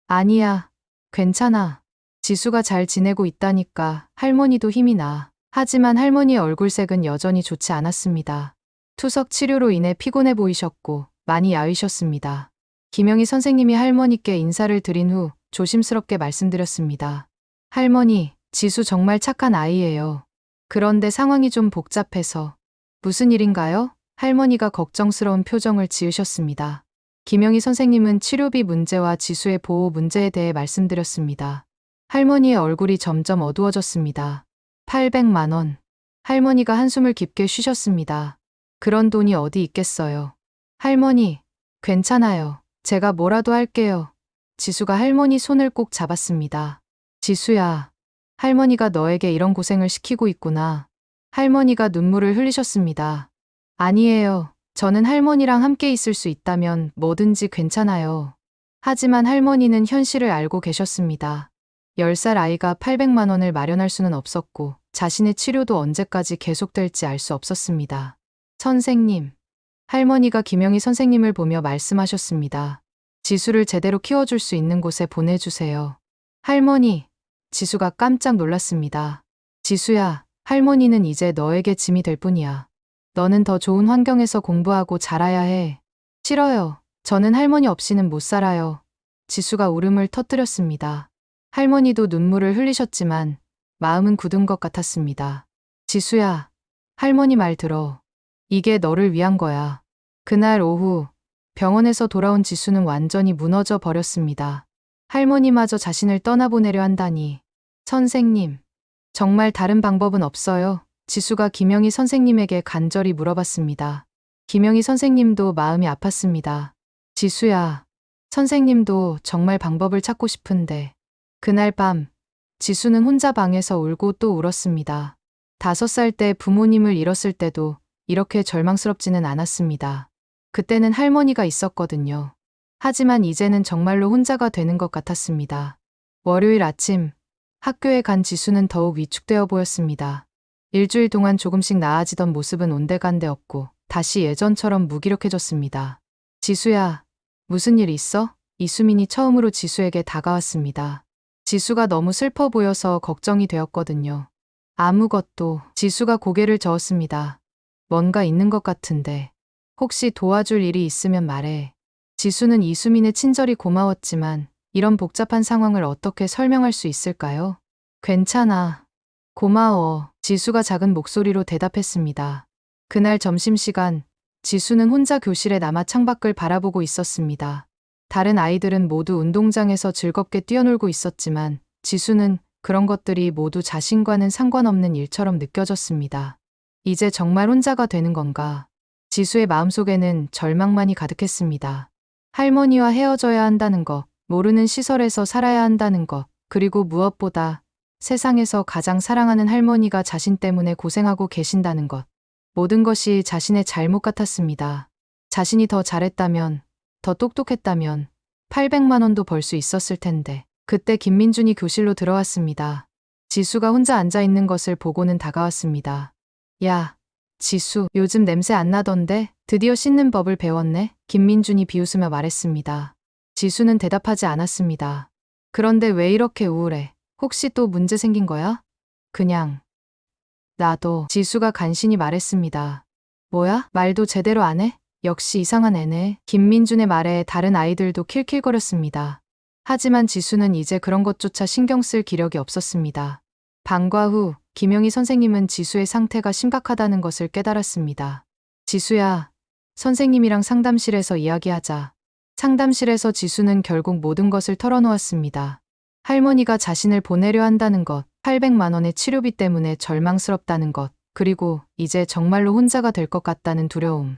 아니야, 괜찮아. 지수가 잘 지내고 있다니까 할머니도 힘이 나. 하지만 할머니의 얼굴색은 여전히 좋지 않았습니다. 투석 치료로 인해 피곤해 보이셨고 많이 야위셨습니다. 김영희 선생님이 할머니께 인사를 드린 후 조심스럽게 말씀드렸습니다. 할머니, 지수 정말 착한 아이예요. 그런데 상황이 좀 복잡해서. 무슨 일인가요? 할머니가 걱정스러운 표정을 지으셨습니다. 김영희 선생님은 치료비 문제와 지수의 보호 문제에 대해 말씀드렸습니다. 할머니의 얼굴이 점점 어두워졌습니다. 800만 원. 할머니가 한숨을 깊게 쉬셨습니다. 그런 돈이 어디 있겠어요. 할머니, 괜찮아요. 제가 뭐라도 할게요. 지수가 할머니 손을 꼭 잡았습니다. 지수야, 할머니가 너에게 이런 고생을 시키고 있구나. 할머니가 눈물을 흘리셨습니다. 아니에요. 저는 할머니랑 함께 있을 수 있다면 뭐든지 괜찮아요. 하지만 할머니는 현실을 알고 계셨습니다. 10살 아이가 800만 원을 마련할 수는 없었고 자신의 치료도 언제까지 계속될지 알 수 없었습니다. 선생님, 할머니가 김영희 선생님을 보며 말씀하셨습니다. 지수를 제대로 키워줄 수 있는 곳에 보내주세요. 할머니, 지수가 깜짝 놀랐습니다. 지수야, 할머니는 이제 너에게 짐이 될 뿐이야. 너는 더 좋은 환경에서 공부하고 자라야 해. 싫어요. 저는 할머니 없이는 못 살아요. 지수가 울음을 터뜨렸습니다. 할머니도 눈물을 흘리셨지만 마음은 굳은 것 같았습니다. 지수야, 할머니 말 들어. 이게 너를 위한 거야. 그날 오후 병원에서 돌아온 지수는 완전히 무너져 버렸습니다. 할머니마저 자신을 떠나보내려 한다니. 선생님, 정말 다른 방법은 없어요? 지수가 김영희 선생님에게 간절히 물어봤습니다. 김영희 선생님도 마음이 아팠습니다. 지수야, 선생님도 정말 방법을 찾고 싶은데. 그날 밤, 지수는 혼자 방에서 울고 또 울었습니다. 5살 때 부모님을 잃었을 때도 이렇게 절망스럽지는 않았습니다. 그때는 할머니가 있었거든요. 하지만 이제는 정말로 혼자가 되는 것 같았습니다. 월요일 아침, 학교에 간 지수는 더욱 위축되어 보였습니다. 일주일 동안 조금씩 나아지던 모습은 온데간데 없고 다시 예전처럼 무기력해졌습니다. 지수야, 무슨 일 있어? 이수민이 처음으로 지수에게 다가왔습니다. 지수가 너무 슬퍼 보여서 걱정이 되었거든요. 아무것도. 지수가 고개를 저었습니다. 뭔가 있는 것 같은데. 혹시 도와줄 일이 있으면 말해. 지수는 이수민의 친절이 고마웠지만 이런 복잡한 상황을 어떻게 설명할 수 있을까요? 괜찮아. 고마워. 지수가 작은 목소리로 대답했습니다. 그날 점심시간, 지수는 혼자 교실에 남아 창밖을 바라보고 있었습니다. 다른 아이들은 모두 운동장에서 즐겁게 뛰어놀고 있었지만 지수는 그런 것들이 모두 자신과는 상관없는 일처럼 느껴졌습니다. 이제 정말 혼자가 되는 건가? 지수의 마음속에는 절망만이 가득했습니다. 할머니와 헤어져야 한다는 것, 모르는 시설에서 살아야 한다는 것, 그리고 무엇보다 세상에서 가장 사랑하는 할머니가 자신 때문에 고생하고 계신다는 것. 모든 것이 자신의 잘못 같았습니다. 자신이 더 잘했다면, 더 똑똑했다면 800만 원도 벌 수 있었을 텐데. 그때 김민준이 교실로 들어왔습니다. 지수가 혼자 앉아 있는 것을 보고는 다가왔습니다. 야, 지수, 요즘 냄새 안 나던데? 드디어 씻는 법을 배웠네? 김민준이 비웃으며 말했습니다. 지수는 대답하지 않았습니다. 그런데 왜 이렇게 우울해? 혹시 또 문제 생긴 거야? 그냥. 나도. 지수가 간신히 말했습니다. 뭐야? 말도 제대로 안 해? 역시 이상한 애네. 김민준의 말에 다른 아이들도 킬킬거렸습니다. 하지만 지수는 이제 그런 것조차 신경 쓸 기력이 없었습니다. 방과 후 김영희 선생님은 지수의 상태가 심각하다는 것을 깨달았습니다. 지수야, 선생님이랑 상담실에서 이야기하자. 상담실에서 지수는 결국 모든 것을 털어놓았습니다. 할머니가 자신을 보내려 한다는 것, 800만 원의 치료비 때문에 절망스럽다는 것, 그리고 이제 정말로 혼자가 될 것 같다는 두려움.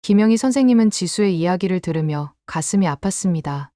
김영희 선생님은 지수의 이야기를 들으며 가슴이 아팠습니다.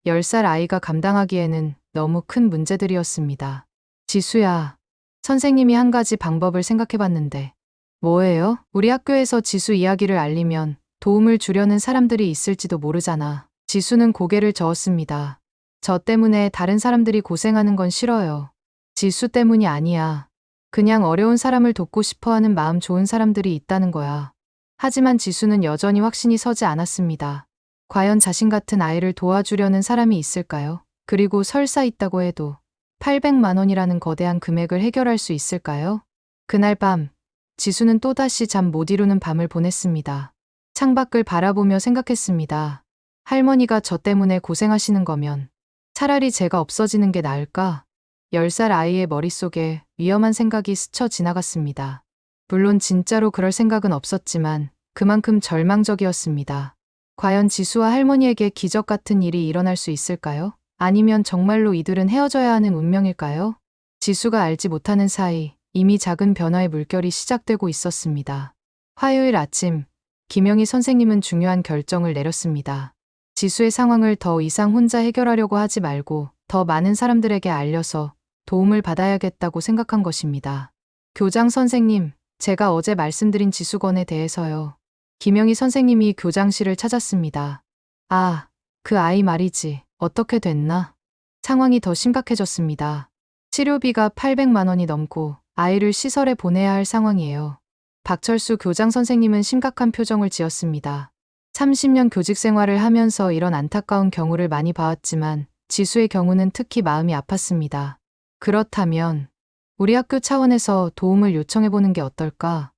10살 아이가 감당하기에는 너무 큰 문제들이었습니다. 지수야, 선생님이 한 가지 방법을 생각해봤는데. 뭐예요? 우리 학교에서 지수 이야기를 알리면 도움을 주려는 사람들이 있을지도 모르잖아. 지수는 고개를 저었습니다. 저 때문에 다른 사람들이 고생하는 건 싫어요. 지수 때문이 아니야. 그냥 어려운 사람을 돕고 싶어하는 마음 좋은 사람들이 있다는 거야. 하지만 지수는 여전히 확신이 서지 않았습니다. 과연 자신 같은 아이를 도와주려는 사람이 있을까요? 그리고 설사 있다고 해도 800만 원이라는 거대한 금액을 해결할 수 있을까요? 그날 밤, 지수는 또다시 잠 못 이루는 밤을 보냈습니다. 창밖을 바라보며 생각했습니다. 할머니가 저 때문에 고생하시는 거면 차라리 제가 없어지는 게 나을까? 10살 아이의 머릿속에 위험한 생각이 스쳐 지나갔습니다. 물론 진짜로 그럴 생각은 없었지만 그만큼 절망적이었습니다. 과연 지수와 할머니에게 기적 같은 일이 일어날 수 있을까요? 아니면 정말로 이들은 헤어져야 하는 운명일까요? 지수가 알지 못하는 사이 이미 작은 변화의 물결이 시작되고 있었습니다. 화요일 아침, 김영희 선생님은 중요한 결정을 내렸습니다. 지수의 상황을 더 이상 혼자 해결하려고 하지 말고 더 많은 사람들에게 알려서 도움을 받아야겠다고 생각한 것입니다. 교장 선생님, 제가 어제 말씀드린 지수건에 대해서요. 김영희 선생님이 교장실을 찾았습니다. 아, 그 아이 말이지. 어떻게 됐나? 상황이 더 심각해졌습니다. 치료비가 800만 원이 넘고 아이를 시설에 보내야 할 상황이에요. 박철수 교장 선생님은 심각한 표정을 지었습니다. 30년 교직 생활을 하면서 이런 안타까운 경우를 많이 봐왔지만 지수의 경우는 특히 마음이 아팠습니다. 그렇다면 우리 학교 차원에서 도움을 요청해보는 게 어떨까?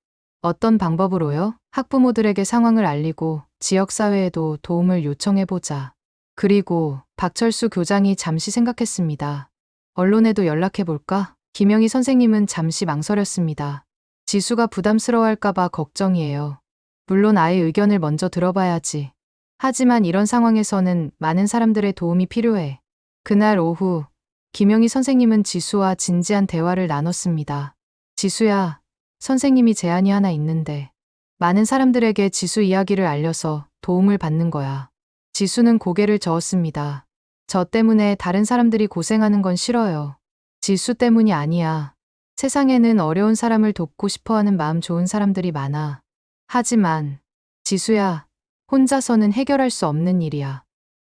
어떤 방법으로요? 학부모들에게 상황을 알리고 지역사회에도 도움을 요청해보자. 그리고 박철수 교장이 잠시 생각했습니다. 언론에도 연락해볼까? 김영희 선생님은 잠시 망설였습니다. 지수가 부담스러워할까봐 걱정이에요. 물론 아이의 의견을 먼저 들어봐야지. 하지만 이런 상황에서는 많은 사람들의 도움이 필요해. 그날 오후, 김영희 선생님은 지수와 진지한 대화를 나눴습니다. 지수야, 선생님이 제안이 하나 있는데 많은 사람들에게 지수 이야기를 알려서 도움을 받는 거야. 지수는 고개를 저었습니다. 저 때문에 다른 사람들이 고생하는 건 싫어요. 지수 때문이 아니야. 세상에는 어려운 사람을 돕고 싶어 하는 마음 좋은 사람들이 많아. 하지만 지수야, 혼자서는 해결할 수 없는 일이야.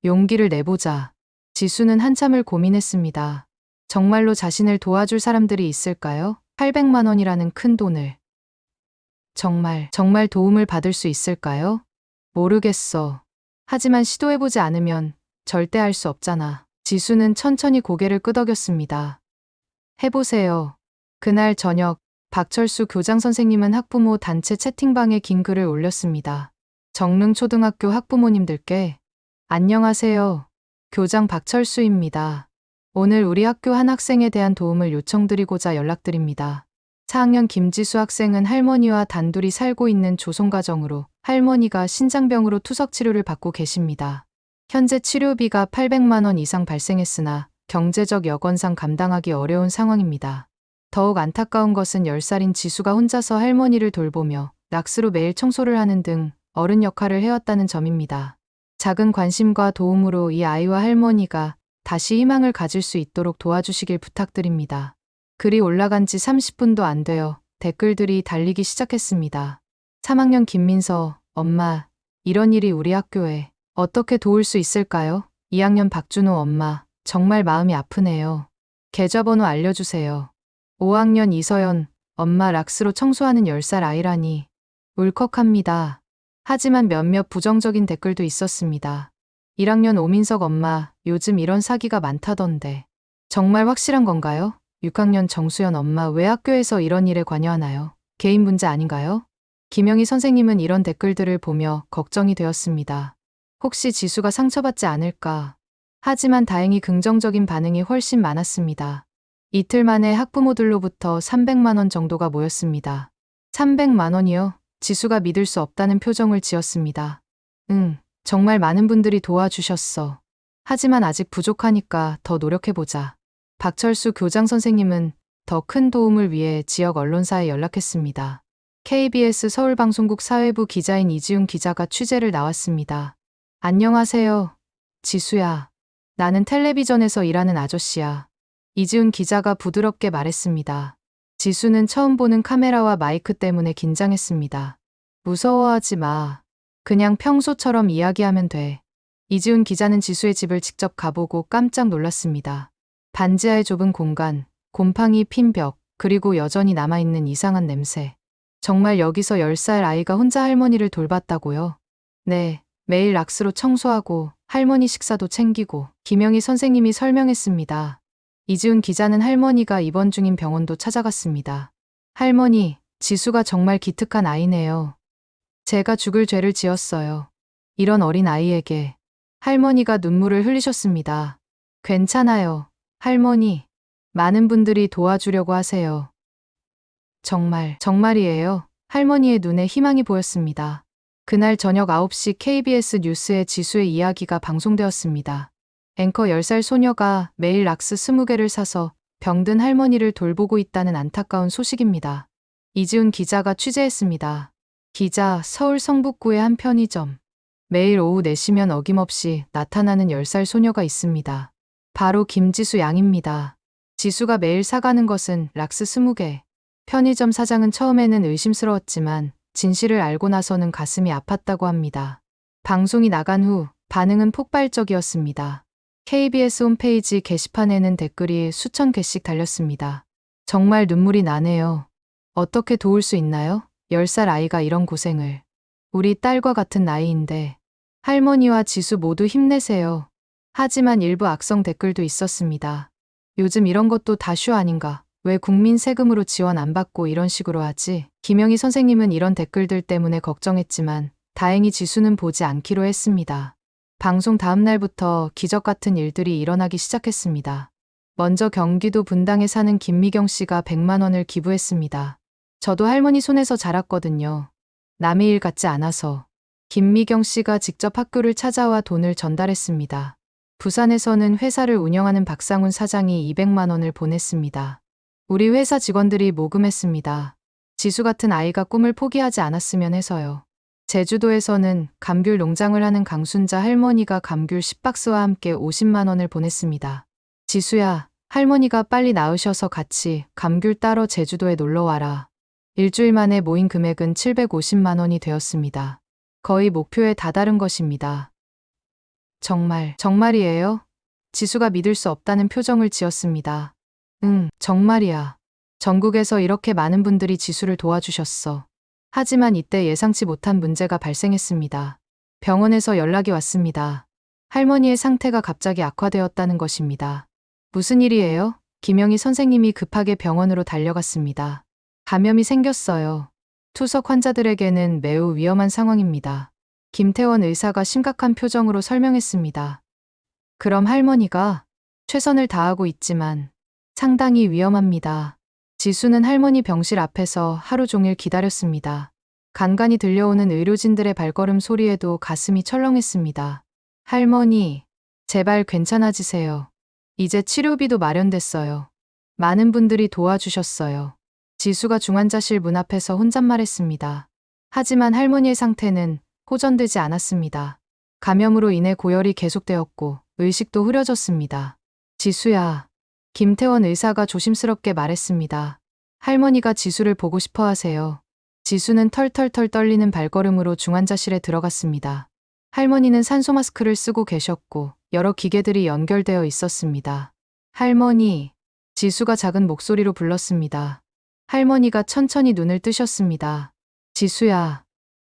용기를 내보자. 지수는 한참을 고민했습니다. 정말로 자신을 도와줄 사람들이 있을까요? 800만 원이라는 큰 돈을. 정말 도움을 받을 수 있을까요? 모르겠어. 하지만 시도해보지 않으면 절대 알 수 없잖아. 지수는 천천히 고개를 끄덕였습니다. 해보세요. 그날 저녁, 박철수 교장 선생님은 학부모 단체 채팅방에 긴 글을 올렸습니다. 정릉초등학교 학부모님들께 안녕하세요. 교장 박철수입니다. 오늘 우리 학교 한 학생에 대한 도움을 요청드리고자 연락드립니다. 4학년 김지수 학생은 할머니와 단둘이 살고 있는 조손가정으로 할머니가 신장병으로 투석 치료를 받고 계십니다. 현재 치료비가 800만 원 이상 발생했으나 경제적 여건상 감당하기 어려운 상황입니다. 더욱 안타까운 것은 10살인 지수가 혼자서 할머니를 돌보며 락스로 매일 청소를 하는 등 어른 역할을 해왔다는 점입니다. 작은 관심과 도움으로 이 아이와 할머니가 다시 희망을 가질 수 있도록 도와주시길 부탁드립니다. 글이 올라간 지 30분도 안 되어 댓글들이 달리기 시작했습니다. 3학년 김민서, 엄마, 이런 일이 우리 학교에 어떻게 도울 수 있을까요? 2학년 박준호, 엄마, 정말 마음이 아프네요. 계좌번호 알려주세요. 5학년 이서연, 엄마, 락스로 청소하는 10살 아이라니 울컥합니다. 하지만 몇몇 부정적인 댓글도 있었습니다. 1학년 오민석, 엄마, 요즘 이런 사기가 많다던데 정말 확실한 건가요? 6학년 정수연, 엄마, 왜 학교에서 이런 일에 관여하나요? 개인 문제 아닌가요? 김영희 선생님은 이런 댓글들을 보며 걱정이 되었습니다. 혹시 지수가 상처받지 않을까? 하지만 다행히 긍정적인 반응이 훨씬 많았습니다. 이틀 만에 학부모들로부터 300만 원 정도가 모였습니다. 300만 원이요? 지수가 믿을 수 없다는 표정을 지었습니다. 응, 정말 많은 분들이 도와주셨어. 하지만 아직 부족하니까 더 노력해보자. 박철수 교장 선생님은 더 큰 도움을 위해 지역 언론사에 연락했습니다. KBS 서울방송국 사회부 기자인 이지훈 기자가 취재를 나왔습니다. 안녕하세요. 지수야. 나는 텔레비전에서 일하는 아저씨야. 이지훈 기자가 부드럽게 말했습니다. 지수는 처음 보는 카메라와 마이크 때문에 긴장했습니다. 무서워하지 마. 그냥 평소처럼 이야기하면 돼. 이지훈 기자는 지수의 집을 직접 가보고 깜짝 놀랐습니다. 반지하의 좁은 공간, 곰팡이 핀 벽, 그리고 여전히 남아있는 이상한 냄새. 정말 여기서 10살 아이가 혼자 할머니를 돌봤다고요? 네, 매일 락스로 청소하고 할머니 식사도 챙기고 김영희 선생님이 설명했습니다. 이지훈 기자는 할머니가 입원 중인 병원도 찾아갔습니다. 할머니, 지수가 정말 기특한 아이네요. 제가 죽을 죄를 지었어요. 이런 어린 아이에게. 할머니가 눈물을 흘리셨습니다. 괜찮아요. 할머니, 많은 분들이 도와주려고 하세요. 정말이에요. 할머니의 눈에 희망이 보였습니다. 그날 저녁 9시 KBS 뉴스에 지수의 이야기가 방송되었습니다. 앵커 10살 소녀가 매일 락스 20개를 사서 병든 할머니를 돌보고 있다는 안타까운 소식입니다. 이지훈 기자가 취재했습니다. 기자, 서울 성북구의 한 편의점. 매일 오후 4시면 어김없이 나타나는 10살 소녀가 있습니다. 바로 김지수 양입니다. 지수가 매일 사가는 것은 락스 20개. 편의점 사장은 처음에는 의심스러웠지만 진실을 알고 나서는 가슴이 아팠다고 합니다. 방송이 나간 후 반응은 폭발적이었습니다. KBS 홈페이지 게시판에는 댓글이 수천 개씩 달렸습니다. 정말 눈물이 나네요. 어떻게 도울 수 있나요? 10살 아이가 이런 고생을. 우리 딸과 같은 나이인데. 할머니와 지수 모두 힘내세요. 하지만 일부 악성 댓글도 있었습니다. 요즘 이런 것도 다슈 아닌가? 왜 국민 세금으로 지원 안 받고 이런 식으로 하지? 김영희 선생님은 이런 댓글들 때문에 걱정했지만 다행히 지수는 보지 않기로 했습니다. 방송 다음 날부터 기적 같은 일들이 일어나기 시작했습니다. 먼저 경기도 분당에 사는 김미경 씨가 100만 원을 기부했습니다. 저도 할머니 손에서 자랐거든요. 남의 일 같지 않아서. 김미경 씨가 직접 학교를 찾아와 돈을 전달했습니다. 부산에서는 회사를 운영하는 박상훈 사장이 200만 원을 보냈습니다. 우리 회사 직원들이 모금했습니다. 지수 같은 아이가 꿈을 포기하지 않았으면 해서요. 제주도에서는 감귤 농장을 하는 강순자 할머니가 감귤 10박스와 함께 50만 원을 보냈습니다. 지수야, 할머니가 빨리 나으셔서 같이 감귤 따러 제주도에 놀러 와라. 일주일 만에 모인 금액은 750만 원이 되었습니다. 거의 목표에 다다른 것입니다. 정말이에요? 지수가 믿을 수 없다는 표정을 지었습니다. 응, 정말이야. 전국에서 이렇게 많은 분들이 지수를 도와주셨어. 하지만 이때 예상치 못한 문제가 발생했습니다. 병원에서 연락이 왔습니다. 할머니의 상태가 갑자기 악화되었다는 것입니다. 무슨 일이에요? 김영희 선생님이 급하게 병원으로 달려갔습니다. 감염이 생겼어요. 투석 환자들에게는 매우 위험한 상황입니다. 김태원 의사가 심각한 표정으로 설명했습니다. 그럼 할머니가 최선을 다하고 있지만 상당히 위험합니다. 지수는 할머니 병실 앞에서 하루 종일 기다렸습니다. 간간히 들려오는 의료진들의 발걸음 소리에도 가슴이 철렁했습니다. 할머니, 제발 괜찮아지세요. 이제 치료비도 마련됐어요. 많은 분들이 도와주셨어요. 지수가 중환자실 문 앞에서 혼잣말했습니다. 하지만 할머니의 상태는 호전되지 않았습니다. 감염으로 인해 고열이 계속되었고 의식도 흐려졌습니다. 지수야, 김태원 의사가 조심스럽게 말했습니다. 할머니가 지수를 보고 싶어 하세요. 지수는 털털털 떨리는 발걸음으로 중환자실에 들어갔습니다. 할머니는 산소 마스크를 쓰고 계셨고 여러 기계들이 연결되어 있었습니다. 할머니, 지수가 작은 목소리로 불렀습니다. 할머니가 천천히 눈을 뜨셨습니다. 지수야,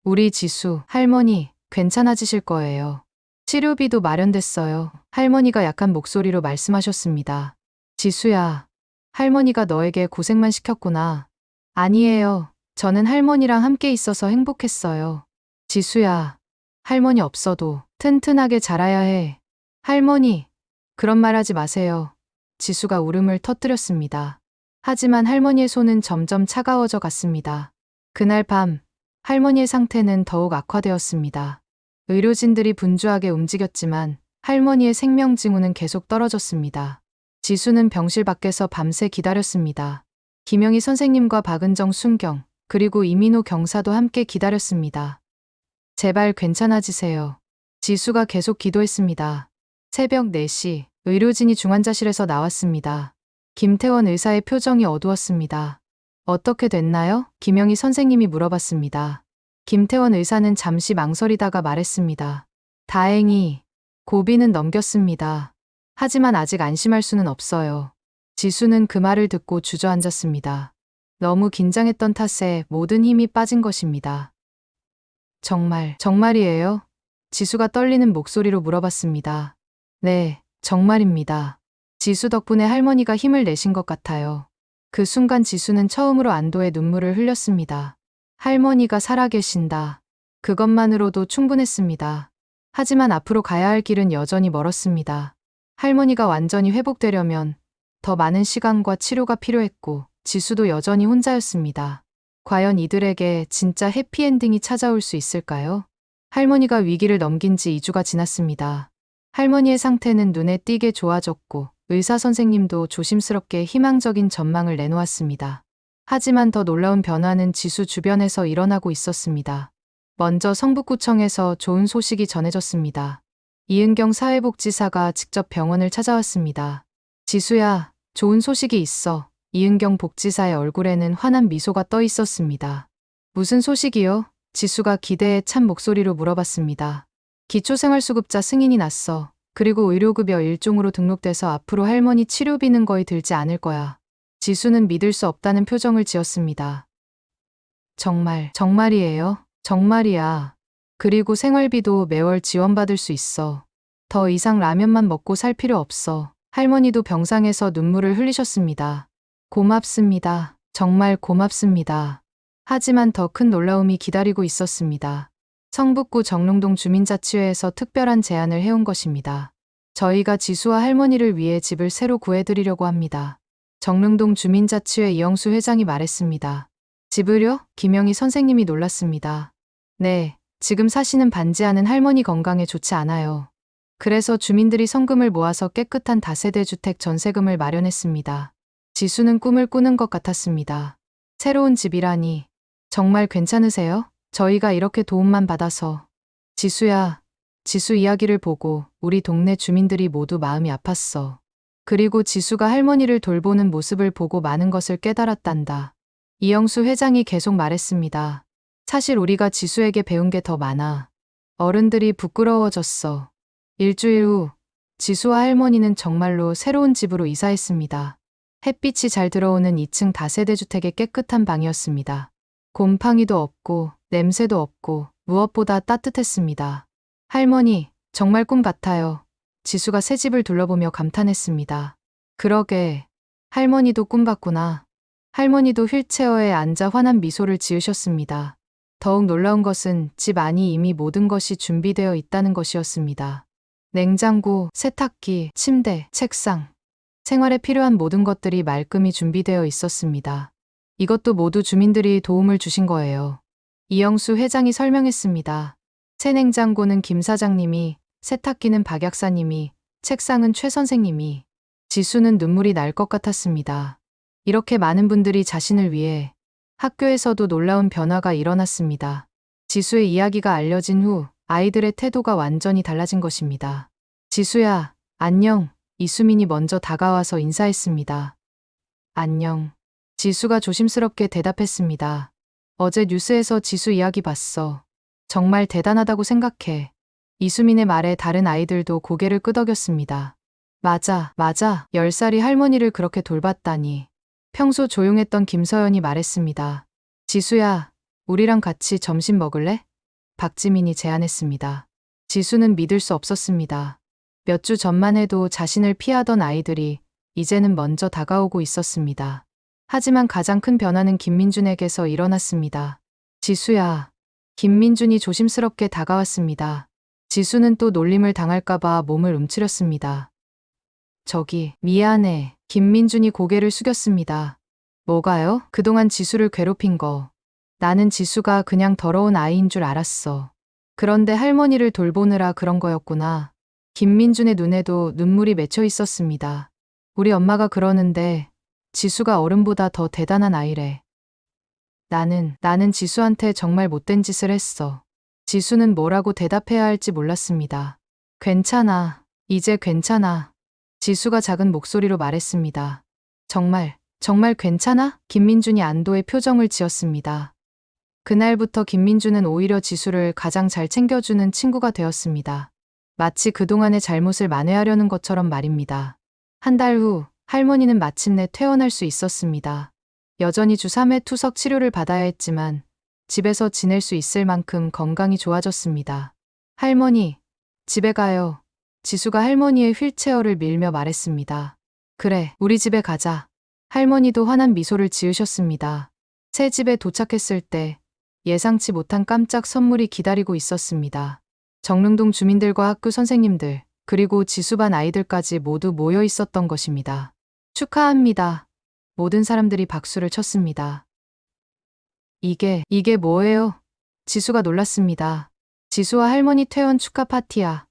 우리 지수, 할머니, 괜찮아지실 거예요. 치료비도 마련됐어요. 할머니가 약한 목소리로 말씀하셨습니다. 지수야, 할머니가 너에게 고생만 시켰구나. 아니에요. 저는 할머니랑 함께 있어서 행복했어요. 지수야, 할머니 없어도 튼튼하게 자라야 해. 할머니, 그런 말 하지 마세요. 지수가 울음을 터뜨렸습니다. 하지만 할머니의 손은 점점 차가워져 갔습니다. 그날 밤, 할머니의 상태는 더욱 악화되었습니다. 의료진들이 분주하게 움직였지만 할머니의 생명 징후는 계속 떨어졌습니다. 지수는 병실 밖에서 밤새 기다렸습니다. 김영희 선생님과 박은정 순경, 그리고 이민호 경사도 함께 기다렸습니다. 제발 괜찮아지세요. 지수가 계속 기도했습니다. 새벽 4시, 의료진이 중환자실에서 나왔습니다. 김태원 의사의 표정이 어두웠습니다. 어떻게 됐나요? 김영희 선생님이 물어봤습니다. 김태원 의사는 잠시 망설이다가 말했습니다. 다행히 고비는 넘겼습니다. 하지만 아직 안심할 수는 없어요. 지수는 그 말을 듣고 주저앉았습니다. 너무 긴장했던 탓에 모든 힘이 빠진 것입니다. 정말이에요? 지수가 떨리는 목소리로 물어봤습니다. 네, 정말입니다. 지수 덕분에 할머니가 힘을 내신 것 같아요. 그 순간 지수는 처음으로 안도의 눈물을 흘렸습니다. 할머니가 살아계신다. 그것만으로도 충분했습니다. 하지만 앞으로 가야 할 길은 여전히 멀었습니다. 할머니가 완전히 회복되려면 더 많은 시간과 치료가 필요했고 지수도 여전히 혼자였습니다. 과연 이들에게 진짜 해피엔딩이 찾아올 수 있을까요? 할머니가 위기를 넘긴 지 2주가 지났습니다. 할머니의 상태는 눈에 띄게 좋아졌고 의사 선생님도 조심스럽게 희망적인 전망을 내놓았습니다. 하지만 더 놀라운 변화는 지수 주변에서 일어나고 있었습니다. 먼저 성북구청에서 좋은 소식이 전해졌습니다. 이은경 사회복지사가 직접 병원을 찾아왔습니다. 지수야, 좋은 소식이 있어. 이은경 복지사의 얼굴에는 환한 미소가 떠 있었습니다. 무슨 소식이요? 지수가 기대에 찬 목소리로 물어봤습니다. 기초생활수급자 승인이 났어. 그리고 의료급여 1종으로 등록돼서 앞으로 할머니 치료비는 거의 들지 않을 거야. 지수는 믿을 수 없다는 표정을 지었습니다. 정말이에요? 정말이야. 그리고 생활비도 매월 지원받을 수 있어. 더 이상 라면만 먹고 살 필요 없어. 할머니도 병상에서 눈물을 흘리셨습니다. 고맙습니다. 정말 고맙습니다. 하지만 더 큰 놀라움이 기다리고 있었습니다. 성북구 정릉동 주민자치회에서 특별한 제안을 해온 것입니다. 저희가 지수와 할머니를 위해 집을 새로 구해드리려고 합니다. 정릉동 주민자치회 이영수 회장이 말했습니다. 집을요? 김영희 선생님이 놀랐습니다. 네, 지금 사시는 반지하는 할머니 건강에 좋지 않아요. 그래서 주민들이 성금을 모아서 깨끗한 다세대 주택 전세금을 마련했습니다. 지수는 꿈을 꾸는 것 같았습니다. 새로운 집이라니. 정말 괜찮으세요? 저희가 이렇게 도움만 받아서. 지수야, 지수 이야기를 보고 우리 동네 주민들이 모두 마음이 아팠어. 그리고 지수가 할머니를 돌보는 모습을 보고 많은 것을 깨달았단다. 이영수 회장이 계속 말했습니다. 사실 우리가 지수에게 배운 게 더 많아. 어른들이 부끄러워졌어. 일주일 후, 지수와 할머니는 정말로 새로운 집으로 이사했습니다. 햇빛이 잘 들어오는 2층 다세대 주택의 깨끗한 방이었습니다. 곰팡이도 없고 냄새도 없고 무엇보다 따뜻했습니다. 할머니, 정말 꿈 같아요. 지수가 새 집을 둘러보며 감탄했습니다. 그러게, 할머니도 꿈 봤구나. 할머니도 휠체어에 앉아 환한 미소를 지으셨습니다. 더욱 놀라운 것은 집 안이 이미 모든 것이 준비되어 있다는 것이었습니다. 냉장고, 세탁기, 침대, 책상. 생활에 필요한 모든 것들이 말끔히 준비되어 있었습니다. 이것도 모두 주민들이 도움을 주신 거예요. 이영수 회장이 설명했습니다. 새 냉장고는 김 사장님이, 세탁기는 박 약사님이, 책상은 최 선생님이. 지수는 눈물이 날 것 같았습니다. 이렇게 많은 분들이 자신을 위해. 학교에서도 놀라운 변화가 일어났습니다. 지수의 이야기가 알려진 후 아이들의 태도가 완전히 달라진 것입니다. 지수야, 안녕. 이수민이 먼저 다가와서 인사했습니다. 안녕. 지수가 조심스럽게 대답했습니다. 어제 뉴스에서 지수 이야기 봤어. 정말 대단하다고 생각해. 이수민의 말에 다른 아이들도 고개를 끄덕였습니다. 맞아. 10살이 할머니를 그렇게 돌봤다니. 평소 조용했던 김서연이 말했습니다. 지수야, 우리랑 같이 점심 먹을래? 박지민이 제안했습니다. 지수는 믿을 수 없었습니다. 몇 주 전만 해도 자신을 피하던 아이들이 이제는 먼저 다가오고 있었습니다. 하지만 가장 큰 변화는 김민준에게서 일어났습니다. 지수야. 김민준이 조심스럽게 다가왔습니다. 지수는 또 놀림을 당할까봐 몸을 움츠렸습니다. 저기, 미안해. 김민준이 고개를 숙였습니다. 뭐가요? 그동안 지수를 괴롭힌 거. 나는 지수가 그냥 더러운 아이인 줄 알았어. 그런데 할머니를 돌보느라 그런 거였구나. 김민준의 눈에도 눈물이 맺혀 있었습니다. 우리 엄마가 그러는데 지수가 어른보다 더 대단한 아이래. 나는 지수한테 정말 못된 짓을 했어. 지수는 뭐라고 대답해야 할지 몰랐습니다. 괜찮아. 이제 괜찮아. 지수가 작은 목소리로 말했습니다. 정말 괜찮아? 김민준이 안도의 표정을 지었습니다. 그날부터 김민준은 오히려 지수를 가장 잘 챙겨주는 친구가 되었습니다. 마치 그동안의 잘못을 만회하려는 것처럼 말입니다. 한 달 후, 할머니는 마침내 퇴원할 수 있었습니다. 여전히 주 3회 투석 치료를 받아야 했지만 집에서 지낼 수 있을 만큼 건강이 좋아졌습니다. 할머니, 집에 가요. 지수가 할머니의 휠체어를 밀며 말했습니다. 그래, 우리 집에 가자. 할머니도 환한 미소를 지으셨습니다. 새 집에 도착했을 때 예상치 못한 깜짝 선물이 기다리고 있었습니다. 정릉동 주민들과 학교 선생님들, 그리고 지수반 아이들까지 모두 모여 있었던 것입니다. 축하합니다. 모든 사람들이 박수를 쳤습니다. 이게 뭐예요? 지수가 놀랐습니다. 지수와 할머니 퇴원 축하 파티야.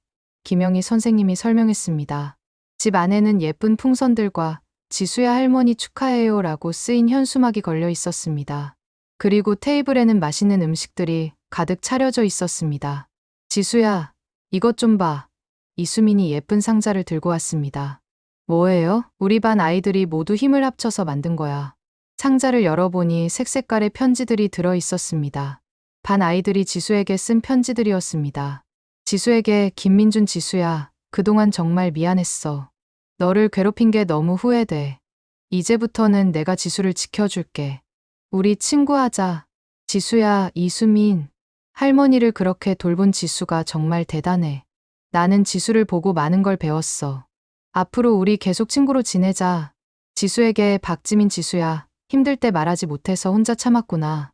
김영희 선생님이 설명했습니다. 집 안에는 예쁜 풍선들과 지수야 할머니 축하해요 라고 쓰인 현수막이 걸려 있었습니다. 그리고 테이블에는 맛있는 음식들이 가득 차려져 있었습니다. 지수야, 이것 좀 봐. 이수민이 예쁜 상자를 들고 왔습니다. 뭐예요? 우리 반 아이들이 모두 힘을 합쳐서 만든 거야. 상자를 열어보니 색색깔의 편지들이 들어 있었습니다. 반 아이들이 지수에게 쓴 편지들이었습니다. 지수에게 김민준 지수야, 그동안 정말 미안했어. 너를 괴롭힌 게 너무 후회돼. 이제부터는 내가 지수를 지켜줄게. 우리 친구하자. 지수야, 이수민. 할머니를 그렇게 돌본 지수가 정말 대단해. 나는 지수를 보고 많은 걸 배웠어. 앞으로 우리 계속 친구로 지내자. 지수에게 박지민 지수야, 힘들 때 말하지 못해서 혼자 참았구나.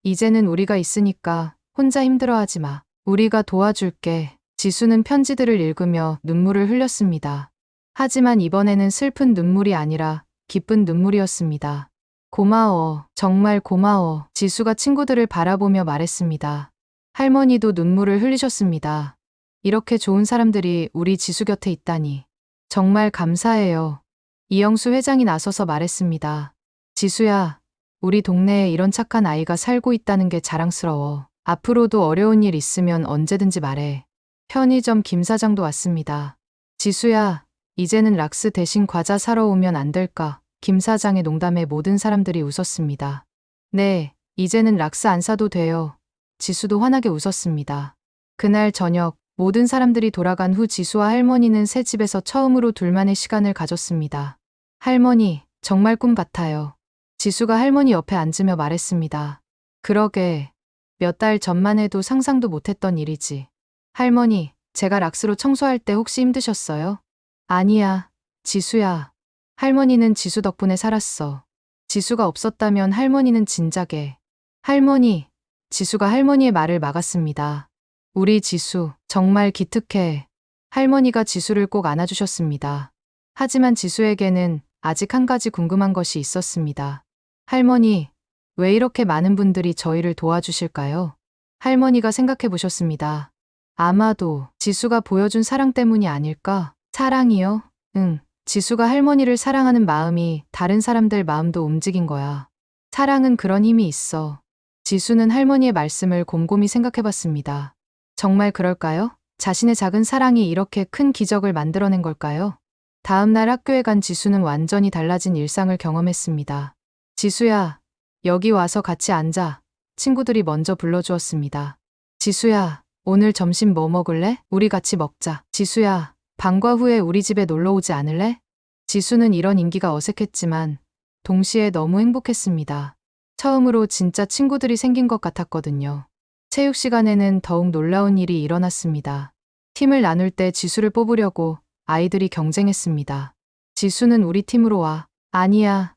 이제는 우리가 있으니까 혼자 힘들어하지 마. 우리가 도와줄게. 지수는 편지들을 읽으며 눈물을 흘렸습니다. 하지만 이번에는 슬픈 눈물이 아니라 기쁜 눈물이었습니다. 고마워. 정말 고마워. 지수가 친구들을 바라보며 말했습니다. 할머니도 눈물을 흘리셨습니다. 이렇게 좋은 사람들이 우리 지수 곁에 있다니. 정말 감사해요. 이영수 회장이 나서서 말했습니다. 지수야, 우리 동네에 이런 착한 아이가 살고 있다는 게 자랑스러워. 앞으로도 어려운 일 있으면 언제든지 말해. 편의점 김 사장도 왔습니다. 지수야, 이제는 락스 대신 과자 사러 오면 안 될까? 김 사장의 농담에 모든 사람들이 웃었습니다. 네, 이제는 락스 안 사도 돼요. 지수도 환하게 웃었습니다. 그날 저녁, 모든 사람들이 돌아간 후 지수와 할머니는 새 집에서 처음으로 둘만의 시간을 가졌습니다. 할머니, 정말 꿈 같아요. 지수가 할머니 옆에 앉으며 말했습니다. 그러게, 몇 달 전만 해도 상상도 못했던 일이지. 할머니, 제가 락스로 청소할 때 혹시 힘드셨어요? 아니야, 지수야. 할머니는 지수 덕분에 살았어. 지수가 없었다면 할머니는 진작에. 할머니, 지수가 할머니의 말을 막았습니다. 우리 지수, 정말 기특해. 할머니가 지수를 꼭 안아주셨습니다. 하지만 지수에게는 아직 한 가지 궁금한 것이 있었습니다. 할머니, 왜 이렇게 많은 분들이 저희를 도와주실까요? 할머니가 생각해 보셨습니다. 아마도 지수가 보여준 사랑 때문이 아닐까? 사랑이요? 응. 지수가 할머니를 사랑하는 마음이 다른 사람들 마음도 움직인 거야. 사랑은 그런 힘이 있어. 지수는 할머니의 말씀을 곰곰이 생각해 봤습니다. 정말 그럴까요? 자신의 작은 사랑이 이렇게 큰 기적을 만들어낸 걸까요? 다음 날 학교에 간 지수는 완전히 달라진 일상을 경험했습니다. 지수야, 여기 와서 같이 앉아. 친구들이 먼저 불러주었습니다. 지수야, 오늘 점심 뭐 먹을래? 우리 같이 먹자. 지수야, 방과 후에 우리 집에 놀러 오지 않을래? 지수는 이런 인기가 어색했지만 동시에 너무 행복했습니다. 처음으로 진짜 친구들이 생긴 것 같았거든요. 체육 시간에는 더욱 놀라운 일이 일어났습니다. 팀을 나눌 때 지수를 뽑으려고 아이들이 경쟁했습니다. 지수는 우리 팀으로 와. 아니야.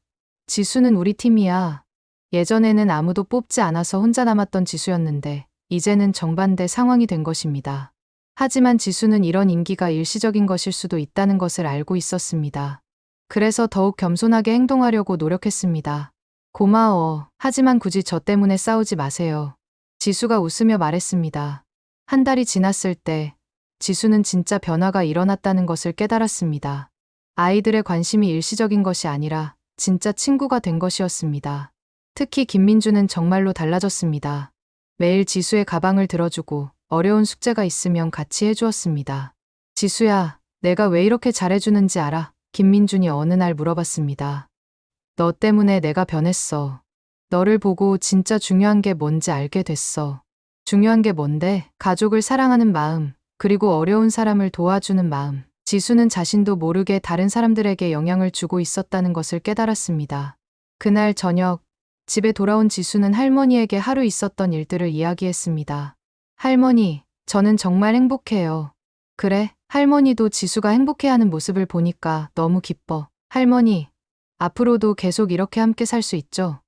지수는 우리 팀이야. 예전에는 아무도 뽑지 않아서 혼자 남았던 지수였는데 이제는 정반대 상황이 된 것입니다. 하지만 지수는 이런 인기가 일시적인 것일 수도 있다는 것을 알고 있었습니다. 그래서 더욱 겸손하게 행동하려고 노력했습니다. 고마워. 하지만 굳이 저 때문에 싸우지 마세요. 지수가 웃으며 말했습니다. 한 달이 지났을 때 지수는 진짜 변화가 일어났다는 것을 깨달았습니다. 아이들의 관심이 일시적인 것이 아니라 진짜 친구가 된 것이었습니다. 특히 김민주는 정말로 달라졌습니다. 매일 지수의 가방을 들어주고 어려운 숙제가 있으면 같이 해주었습니다. 지수야, 내가 왜 이렇게 잘해주는지 알아? 김민준이 어느 날 물어봤습니다. 너 때문에 내가 변했어. 너를 보고 진짜 중요한 게 뭔지 알게 됐어. 중요한 게 뭔데? 가족을 사랑하는 마음, 그리고 어려운 사람을 도와주는 마음. 지수는 자신도 모르게 다른 사람들에게 영향을 주고 있었다는 것을 깨달았습니다. 그날 저녁, 집에 돌아온 지수는 할머니에게 하루 있었던 일들을 이야기했습니다. 할머니, 저는 정말 행복해요. 그래, 할머니도 지수가 행복해하는 모습을 보니까 너무 기뻐. 할머니, 앞으로도 계속 이렇게 함께 살 수 있죠?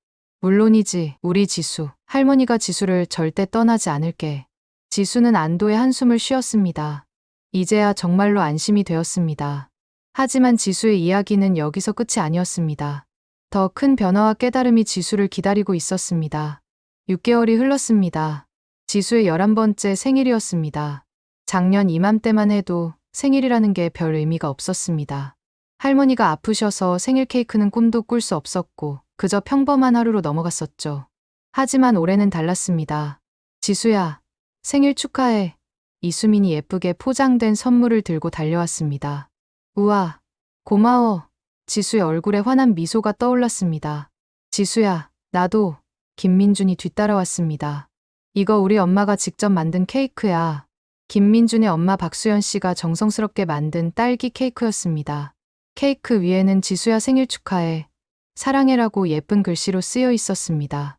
물론이지, 우리 지수. 할머니가 지수를 절대 떠나지 않을게. 지수는 안도의 한숨을 쉬었습니다. 이제야 정말로 안심이 되었습니다. 하지만 지수의 이야기는 여기서 끝이 아니었습니다. 더 큰 변화와 깨달음이 지수를 기다리고 있었습니다. 6개월이 흘렀습니다. 지수의 11번째 생일이었습니다. 작년 이맘때만 해도 생일이라는 게 별 의미가 없었습니다. 할머니가 아프셔서 생일 케이크는 꿈도 꿀 수 없었고 그저 평범한 하루로 넘어갔었죠. 하지만 올해는 달랐습니다. 지수야, 생일 축하해. 이수민이 예쁘게 포장된 선물을 들고 달려왔습니다. 우와, 고마워. 지수의 얼굴에 환한 미소가 떠올랐습니다. 지수야, 나도. 김민준이 뒤따라왔습니다. 이거 우리 엄마가 직접 만든 케이크야. 김민준의 엄마 박수연 씨가 정성스럽게 만든 딸기 케이크였습니다. 케이크 위에는 지수야 생일 축하해. 사랑해라고 예쁜 글씨로 쓰여 있었습니다.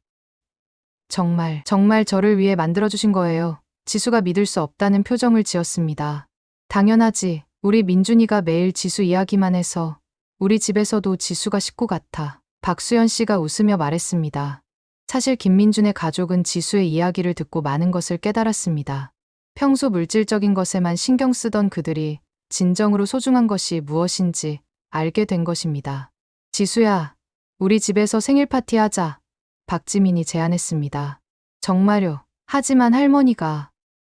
정말 저를 위해 만들어주신 거예요. 지수가 믿을 수 없다는 표정을 지었습니다. 당연하지. 우리 민준이가 매일 지수 이야기만 해서 우리 집에서도 지수가 식구 같아. 박수연 씨가 웃으며 말했습니다. 사실 김민준의 가족은 지수의 이야기를 듣고 많은 것을 깨달았습니다. 평소 물질적인 것에만 신경 쓰던 그들이 진정으로 소중한 것이 무엇인지 알게 된 것입니다. 지수야, 우리 집에서 생일 파티 하자. 박지민이 제안했습니다. 정말요. 하지만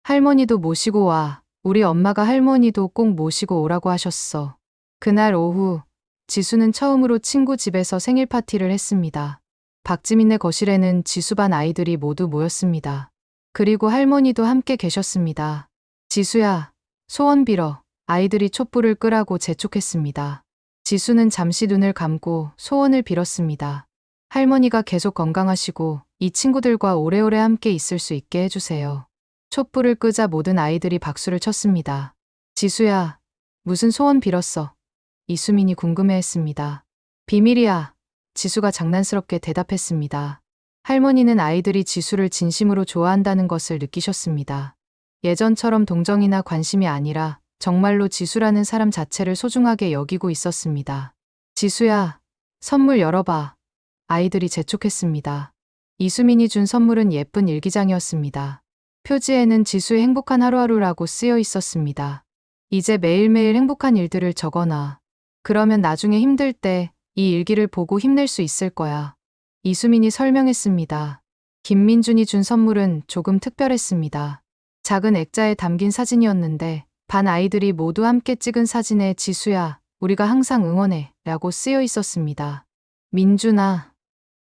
할머니도 모시고 와. 우리 엄마가 할머니도 꼭 모시고 오라고 하셨어. 그날 오후, 지수는 처음으로 친구 집에서 생일 파티를 했습니다. 박지민네 거실에는 지수반 아이들이 모두 모였습니다. 그리고 할머니도 함께 계셨습니다. 지수야, 소원 빌어. 아이들이 촛불을 끄라고 재촉했습니다. 지수는 잠시 눈을 감고 소원을 빌었습니다. 할머니가 계속 건강하시고 이 친구들과 오래오래 함께 있을 수 있게 해주세요. 촛불을 끄자 모든 아이들이 박수를 쳤습니다. 지수야, 무슨 소원 빌었어? 이수민이 궁금해했습니다. 비밀이야. 지수가 장난스럽게 대답했습니다. 할머니는 아이들이 지수를 진심으로 좋아한다는 것을 느끼셨습니다. 예전처럼 동정이나 관심이 아니라 정말로 지수라는 사람 자체를 소중하게 여기고 있었습니다. 지수야, 선물 열어봐. 아이들이 재촉했습니다. 이수민이 준 선물은 예쁜 일기장이었습니다. 표지에는 지수의 행복한 하루하루라고 쓰여 있었습니다. 이제 매일매일 행복한 일들을 적어놔. 그러면 나중에 힘들 때 이 일기를 보고 힘낼 수 있을 거야. 이수민이 설명했습니다. 김민준이 준 선물은 조금 특별했습니다. 작은 액자에 담긴 사진이었는데 반 아이들이 모두 함께 찍은 사진에 지수야, 우리가 항상 응원해 라고 쓰여 있었습니다. 민준아,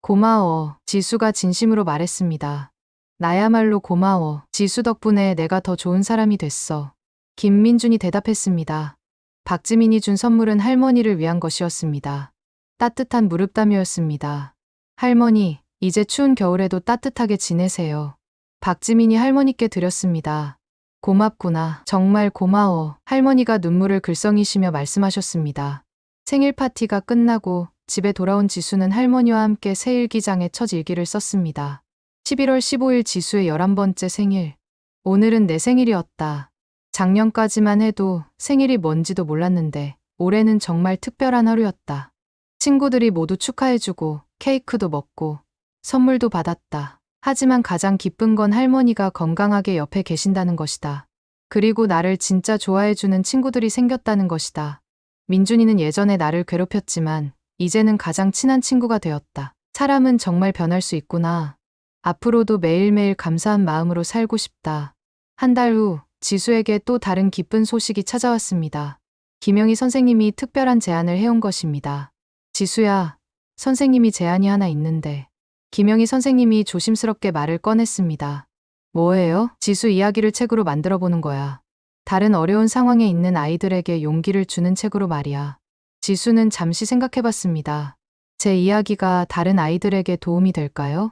고마워. 지수가 진심으로 말했습니다. 나야말로 고마워. 지수 덕분에 내가 더 좋은 사람이 됐어. 김민준이 대답했습니다. 박지민이 준 선물은 할머니를 위한 것이었습니다. 따뜻한 무릎담이었습니다. 할머니, 이제 추운 겨울에도 따뜻하게 지내세요. 박지민이 할머니께 드렸습니다. 고맙구나. 정말 고마워. 할머니가 눈물을 글썽이시며 말씀하셨습니다. 생일 파티가 끝나고 집에 돌아온 지수는 할머니와 함께 새 일기장에 첫 일기를 썼습니다. 11월 15일 지수의 11번째 생일. 오늘은 내 생일이었다. 작년까지만 해도 생일이 뭔지도 몰랐는데 올해는 정말 특별한 하루였다. 친구들이 모두 축하해주고 케이크도 먹고 선물도 받았다. 하지만 가장 기쁜 건 할머니가 건강하게 옆에 계신다는 것이다. 그리고 나를 진짜 좋아해주는 친구들이 생겼다는 것이다. 민준이는 예전에 나를 괴롭혔지만 이제는 가장 친한 친구가 되었다. 사람은 정말 변할 수 있구나. 앞으로도 매일매일 감사한 마음으로 살고 싶다. 한 달 후 지수에게 또 다른 기쁜 소식이 찾아왔습니다. 김영희 선생님이 특별한 제안을 해온 것입니다. 지수야, 선생님이 제안이 하나 있는데. 김영희 선생님이 조심스럽게 말을 꺼냈습니다. 뭐예요? 지수 이야기를 책으로 만들어 보는 거야. 다른 어려운 상황에 있는 아이들에게 용기를 주는 책으로 말이야. 지수는 잠시 생각해봤습니다. 제 이야기가 다른 아이들에게 도움이 될까요?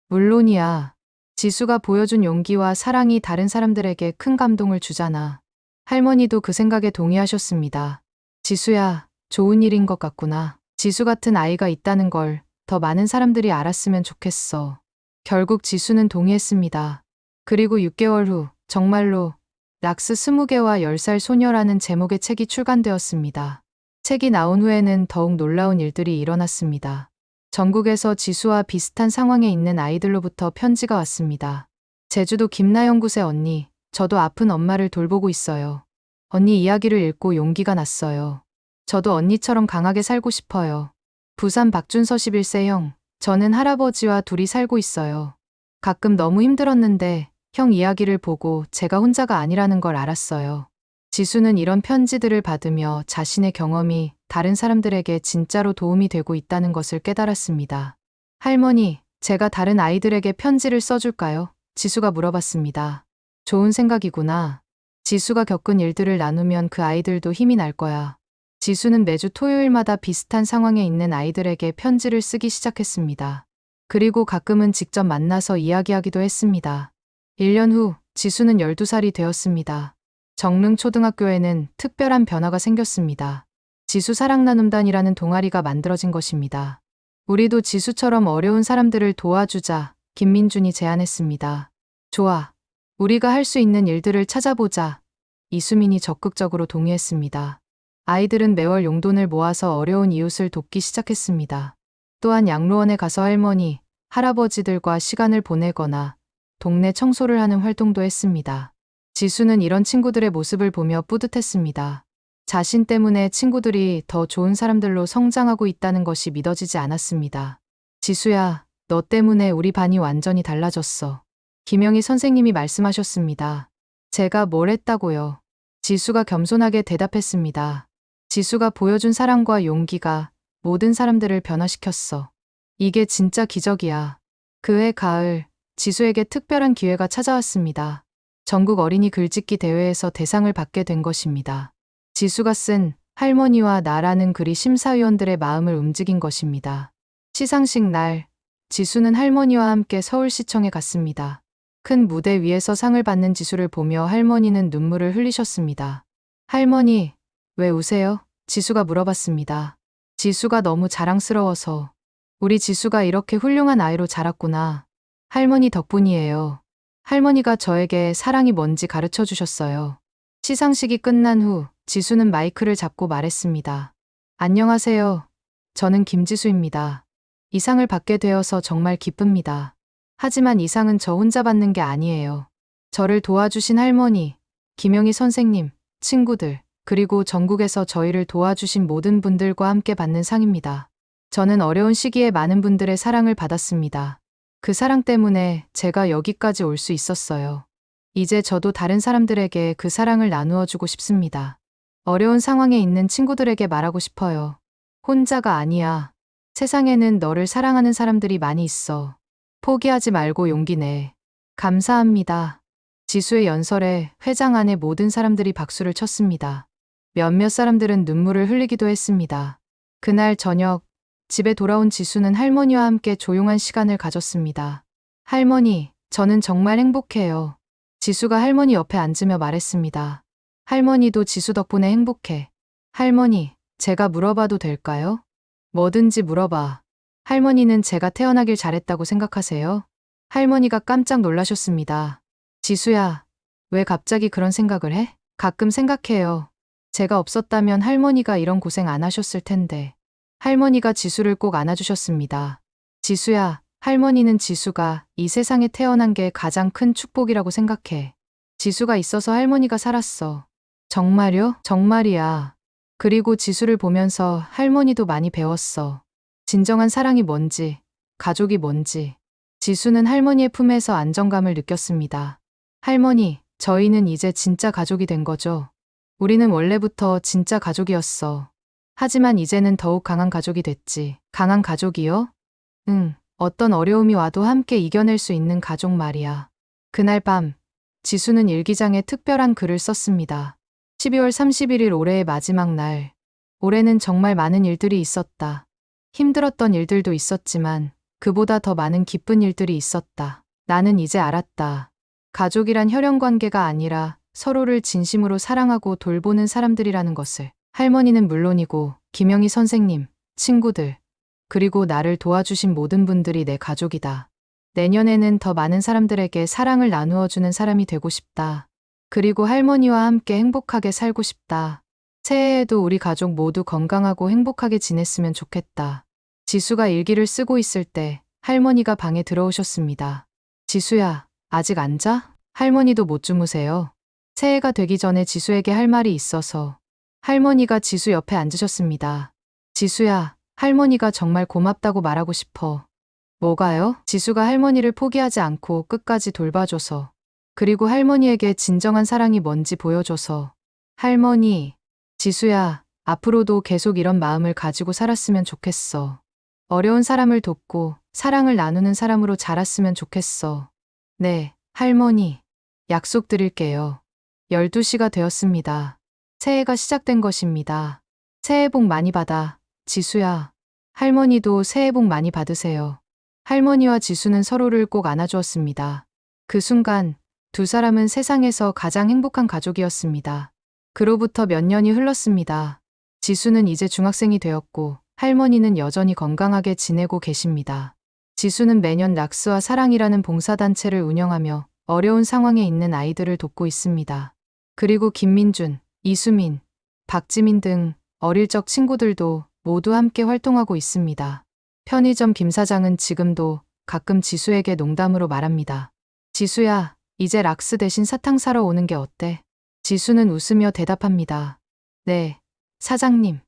물론이야. 지수가 보여준 용기와 사랑이 다른 사람들에게 큰 감동을 주잖아. 할머니도 그 생각에 동의하셨습니다. 지수야, 좋은 일인 것 같구나. 지수 같은 아이가 있다는 걸 더 많은 사람들이 알았으면 좋겠어. 결국 지수는 동의했습니다. 그리고 6개월 후 정말로 락스 20개와 10살 소녀라는 제목의 책이 출간되었습니다. 책이 나온 후에는 더욱 놀라운 일들이 일어났습니다. 전국에서 지수와 비슷한 상황에 있는 아이들로부터 편지가 왔습니다. 제주도 김나영굿의 언니, 저도 아픈 엄마를 돌보고 있어요. 언니 이야기를 읽고 용기가 났어요. 저도 언니처럼 강하게 살고 싶어요. 부산 박준서 11세 형, 저는 할아버지와 둘이 살고 있어요. 가끔 너무 힘들었는데 형 이야기를 보고 제가 혼자가 아니라는 걸 알았어요. 지수는 이런 편지들을 받으며 자신의 경험이 다른 사람들에게 진짜로 도움이 되고 있다는 것을 깨달았습니다. 할머니, 제가 다른 아이들에게 편지를 써줄까요? 지수가 물어봤습니다. 좋은 생각이구나. 지수가 겪은 일들을 나누면 그 아이들도 힘이 날 거야. 지수는 매주 토요일마다 비슷한 상황에 있는 아이들에게 편지를 쓰기 시작했습니다. 그리고 가끔은 직접 만나서 이야기하기도 했습니다. 1년 후, 지수는 12살이 되었습니다. 정릉초등학교에는 특별한 변화가 생겼습니다. 지수 사랑나눔단이라는 동아리가 만들어진 것입니다. 우리도 지수처럼 어려운 사람들을 도와주자, 김민준이 제안했습니다. 좋아. 우리가 할 수 있는 일들을 찾아보자. 이수민이 적극적으로 동의했습니다. 아이들은 매월 용돈을 모아서 어려운 이웃을 돕기 시작했습니다. 또한 양로원에 가서 할머니, 할아버지들과 시간을 보내거나 동네 청소를 하는 활동도 했습니다. 지수는 이런 친구들의 모습을 보며 뿌듯했습니다. 자신 때문에 친구들이 더 좋은 사람들로 성장하고 있다는 것이 믿어지지 않았습니다. 지수야, 너 때문에 우리 반이 완전히 달라졌어. 김영희 선생님이 말씀하셨습니다. 제가 뭘 했다고요? 지수가 겸손하게 대답했습니다. 지수가 보여준 사랑과 용기가 모든 사람들을 변화시켰어. 이게 진짜 기적이야. 그해 가을, 지수에게 특별한 기회가 찾아왔습니다. 전국 어린이 글짓기 대회에서 대상을 받게 된 것입니다. 지수가 쓴 할머니와 나라는 글이 심사위원들의 마음을 움직인 것입니다. 시상식 날, 지수는 할머니와 함께 서울시청에 갔습니다. 큰 무대 위에서 상을 받는 지수를 보며 할머니는 눈물을 흘리셨습니다. 할머니, 왜 우세요? 지수가 물어봤습니다. 지수가 너무 자랑스러워서. 우리 지수가 이렇게 훌륭한 아이로 자랐구나. 할머니 덕분이에요. 할머니가 저에게 사랑이 뭔지 가르쳐 주셨어요. 시상식이 끝난 후 지수는 마이크를 잡고 말했습니다. 안녕하세요. 저는 김지수입니다. 이 상을 받게 되어서 정말 기쁩니다. 하지만 이 상은 저 혼자 받는 게 아니에요. 저를 도와주신 할머니, 김영희 선생님, 친구들, 그리고 전국에서 저희를 도와주신 모든 분들과 함께 받는 상입니다. 저는 어려운 시기에 많은 분들의 사랑을 받았습니다. 그 사랑 때문에 제가 여기까지 올 수 있었어요. 이제 저도 다른 사람들에게 그 사랑을 나누어 주고 싶습니다. 어려운 상황에 있는 친구들에게 말하고 싶어요. 혼자가 아니야. 세상에는 너를 사랑하는 사람들이 많이 있어. 포기하지 말고 용기 내. 감사합니다. 지수의 연설에 회장 안의 모든 사람들이 박수를 쳤습니다. 몇몇 사람들은 눈물을 흘리기도 했습니다. 그날 저녁, 집에 돌아온 지수는 할머니와 함께 조용한 시간을 가졌습니다. 할머니, 저는 정말 행복해요. 지수가 할머니 옆에 앉으며 말했습니다. 할머니도 지수 덕분에 행복해. 할머니, 제가 물어봐도 될까요? 뭐든지 물어봐. 할머니는 제가 태어나길 잘했다고 생각하세요? 할머니가 깜짝 놀라셨습니다. 지수야, 왜 갑자기 그런 생각을 해? 가끔 생각해요. 제가 없었다면 할머니가 이런 고생 안 하셨을 텐데. 할머니가 지수를 꼭 안아주셨습니다. 지수야, 할머니는 지수가 이 세상에 태어난 게 가장 큰 축복이라고 생각해. 지수가 있어서 할머니가 살았어. 정말요? 정말이야. 그리고 지수를 보면서 할머니도 많이 배웠어. 진정한 사랑이 뭔지, 가족이 뭔지. 지수는 할머니의 품에서 안정감을 느꼈습니다. 할머니, 저희는 이제 진짜 가족이 된 거죠. 우리는 원래부터 진짜 가족이었어. 하지만 이제는 더욱 강한 가족이 됐지. 강한 가족이요? 응, 어떤 어려움이 와도 함께 이겨낼 수 있는 가족 말이야. 그날 밤, 지수는 일기장에 특별한 글을 썼습니다. 12월 31일 올해의 마지막 날. 올해는 정말 많은 일들이 있었다. 힘들었던 일들도 있었지만 그보다 더 많은 기쁜 일들이 있었다. 나는 이제 알았다. 가족이란 혈연 관계가 아니라 서로를 진심으로 사랑하고 돌보는 사람들이라는 것을. 할머니는 물론이고 김영희 선생님, 친구들, 그리고 나를 도와주신 모든 분들이 내 가족이다. 내년에는 더 많은 사람들에게 사랑을 나누어 주는 사람이 되고 싶다. 그리고 할머니와 함께 행복하게 살고 싶다. 새해에도 우리 가족 모두 건강하고 행복하게 지냈으면 좋겠다. 지수가 일기를 쓰고 있을 때 할머니가 방에 들어오셨습니다. 지수야, 아직 안 자? 할머니도 못 주무세요. 새해가 되기 전에 지수에게 할 말이 있어서. 할머니가 지수 옆에 앉으셨습니다. 지수야, 할머니가 정말 고맙다고 말하고 싶어. 뭐가요? 지수가 할머니를 포기하지 않고 끝까지 돌봐줘서. 그리고 할머니에게 진정한 사랑이 뭔지 보여줘서. 할머니, 지수야, 앞으로도 계속 이런 마음을 가지고 살았으면 좋겠어. 어려운 사람을 돕고 사랑을 나누는 사람으로 자랐으면 좋겠어. 네, 할머니. 약속드릴게요. 12시가 되었습니다. 새해가 시작된 것입니다. 새해 복 많이 받아, 지수야. 할머니도 새해 복 많이 받으세요. 할머니와 지수는 서로를 꼭 안아주었습니다. 그 순간 두 사람은 세상에서 가장 행복한 가족이었습니다. 그로부터 몇 년이 흘렀습니다. 지수는 이제 중학생이 되었고 할머니는 여전히 건강하게 지내고 계십니다. 지수는 매년 락스와 사랑이라는 봉사단체를 운영하며 어려운 상황에 있는 아이들을 돕고 있습니다. 그리고 김민준, 이수민, 박지민 등 어릴 적 친구들도 모두 함께 활동하고 있습니다. 편의점 김 사장은 지금도 가끔 지수에게 농담으로 말합니다. 지수야, 이제 락스 대신 사탕 사러 오는 게 어때? 지수는 웃으며 대답합니다. 네, 사장님.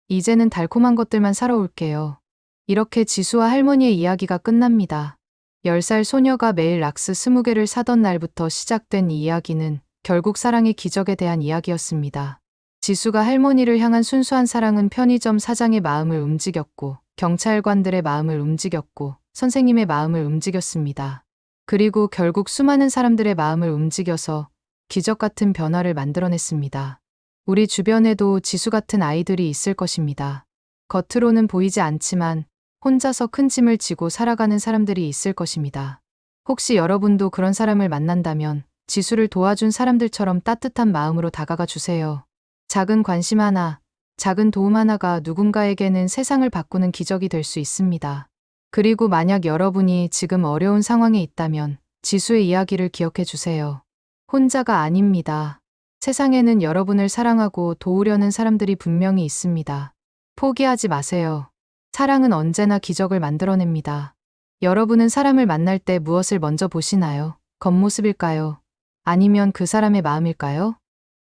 이제는 달콤한 것들만 사러 올게요. 이렇게 지수와 할머니의 이야기가 끝납니다. 10살 소녀가 매일 락스 20개를 사던 날부터 시작된 이 이야기는 결국 사랑의 기적에 대한 이야기였습니다. 지수가 할머니를 향한 순수한 사랑은 편의점 사장의 마음을 움직였고, 경찰관들의 마음을 움직였고, 선생님의 마음을 움직였습니다. 그리고 결국 수많은 사람들의 마음을 움직여서 기적 같은 변화를 만들어냈습니다. 우리 주변에도 지수 같은 아이들이 있을 것입니다. 겉으로는 보이지 않지만 혼자서 큰 짐을 지고 살아가는 사람들이 있을 것입니다. 혹시 여러분도 그런 사람을 만난다면 지수를 도와준 사람들처럼 따뜻한 마음으로 다가가 주세요. 작은 관심 하나, 작은 도움 하나가 누군가에게는 세상을 바꾸는 기적이 될 수 있습니다. 그리고 만약 여러분이 지금 어려운 상황에 있다면 지수의 이야기를 기억해 주세요. 혼자가 아닙니다. 세상에는 여러분을 사랑하고 도우려는 사람들이 분명히 있습니다. 포기하지 마세요. 사랑은 언제나 기적을 만들어냅니다. 여러분은 사람을 만날 때 무엇을 먼저 보시나요? 겉모습일까요? 아니면 그 사람의 마음일까요?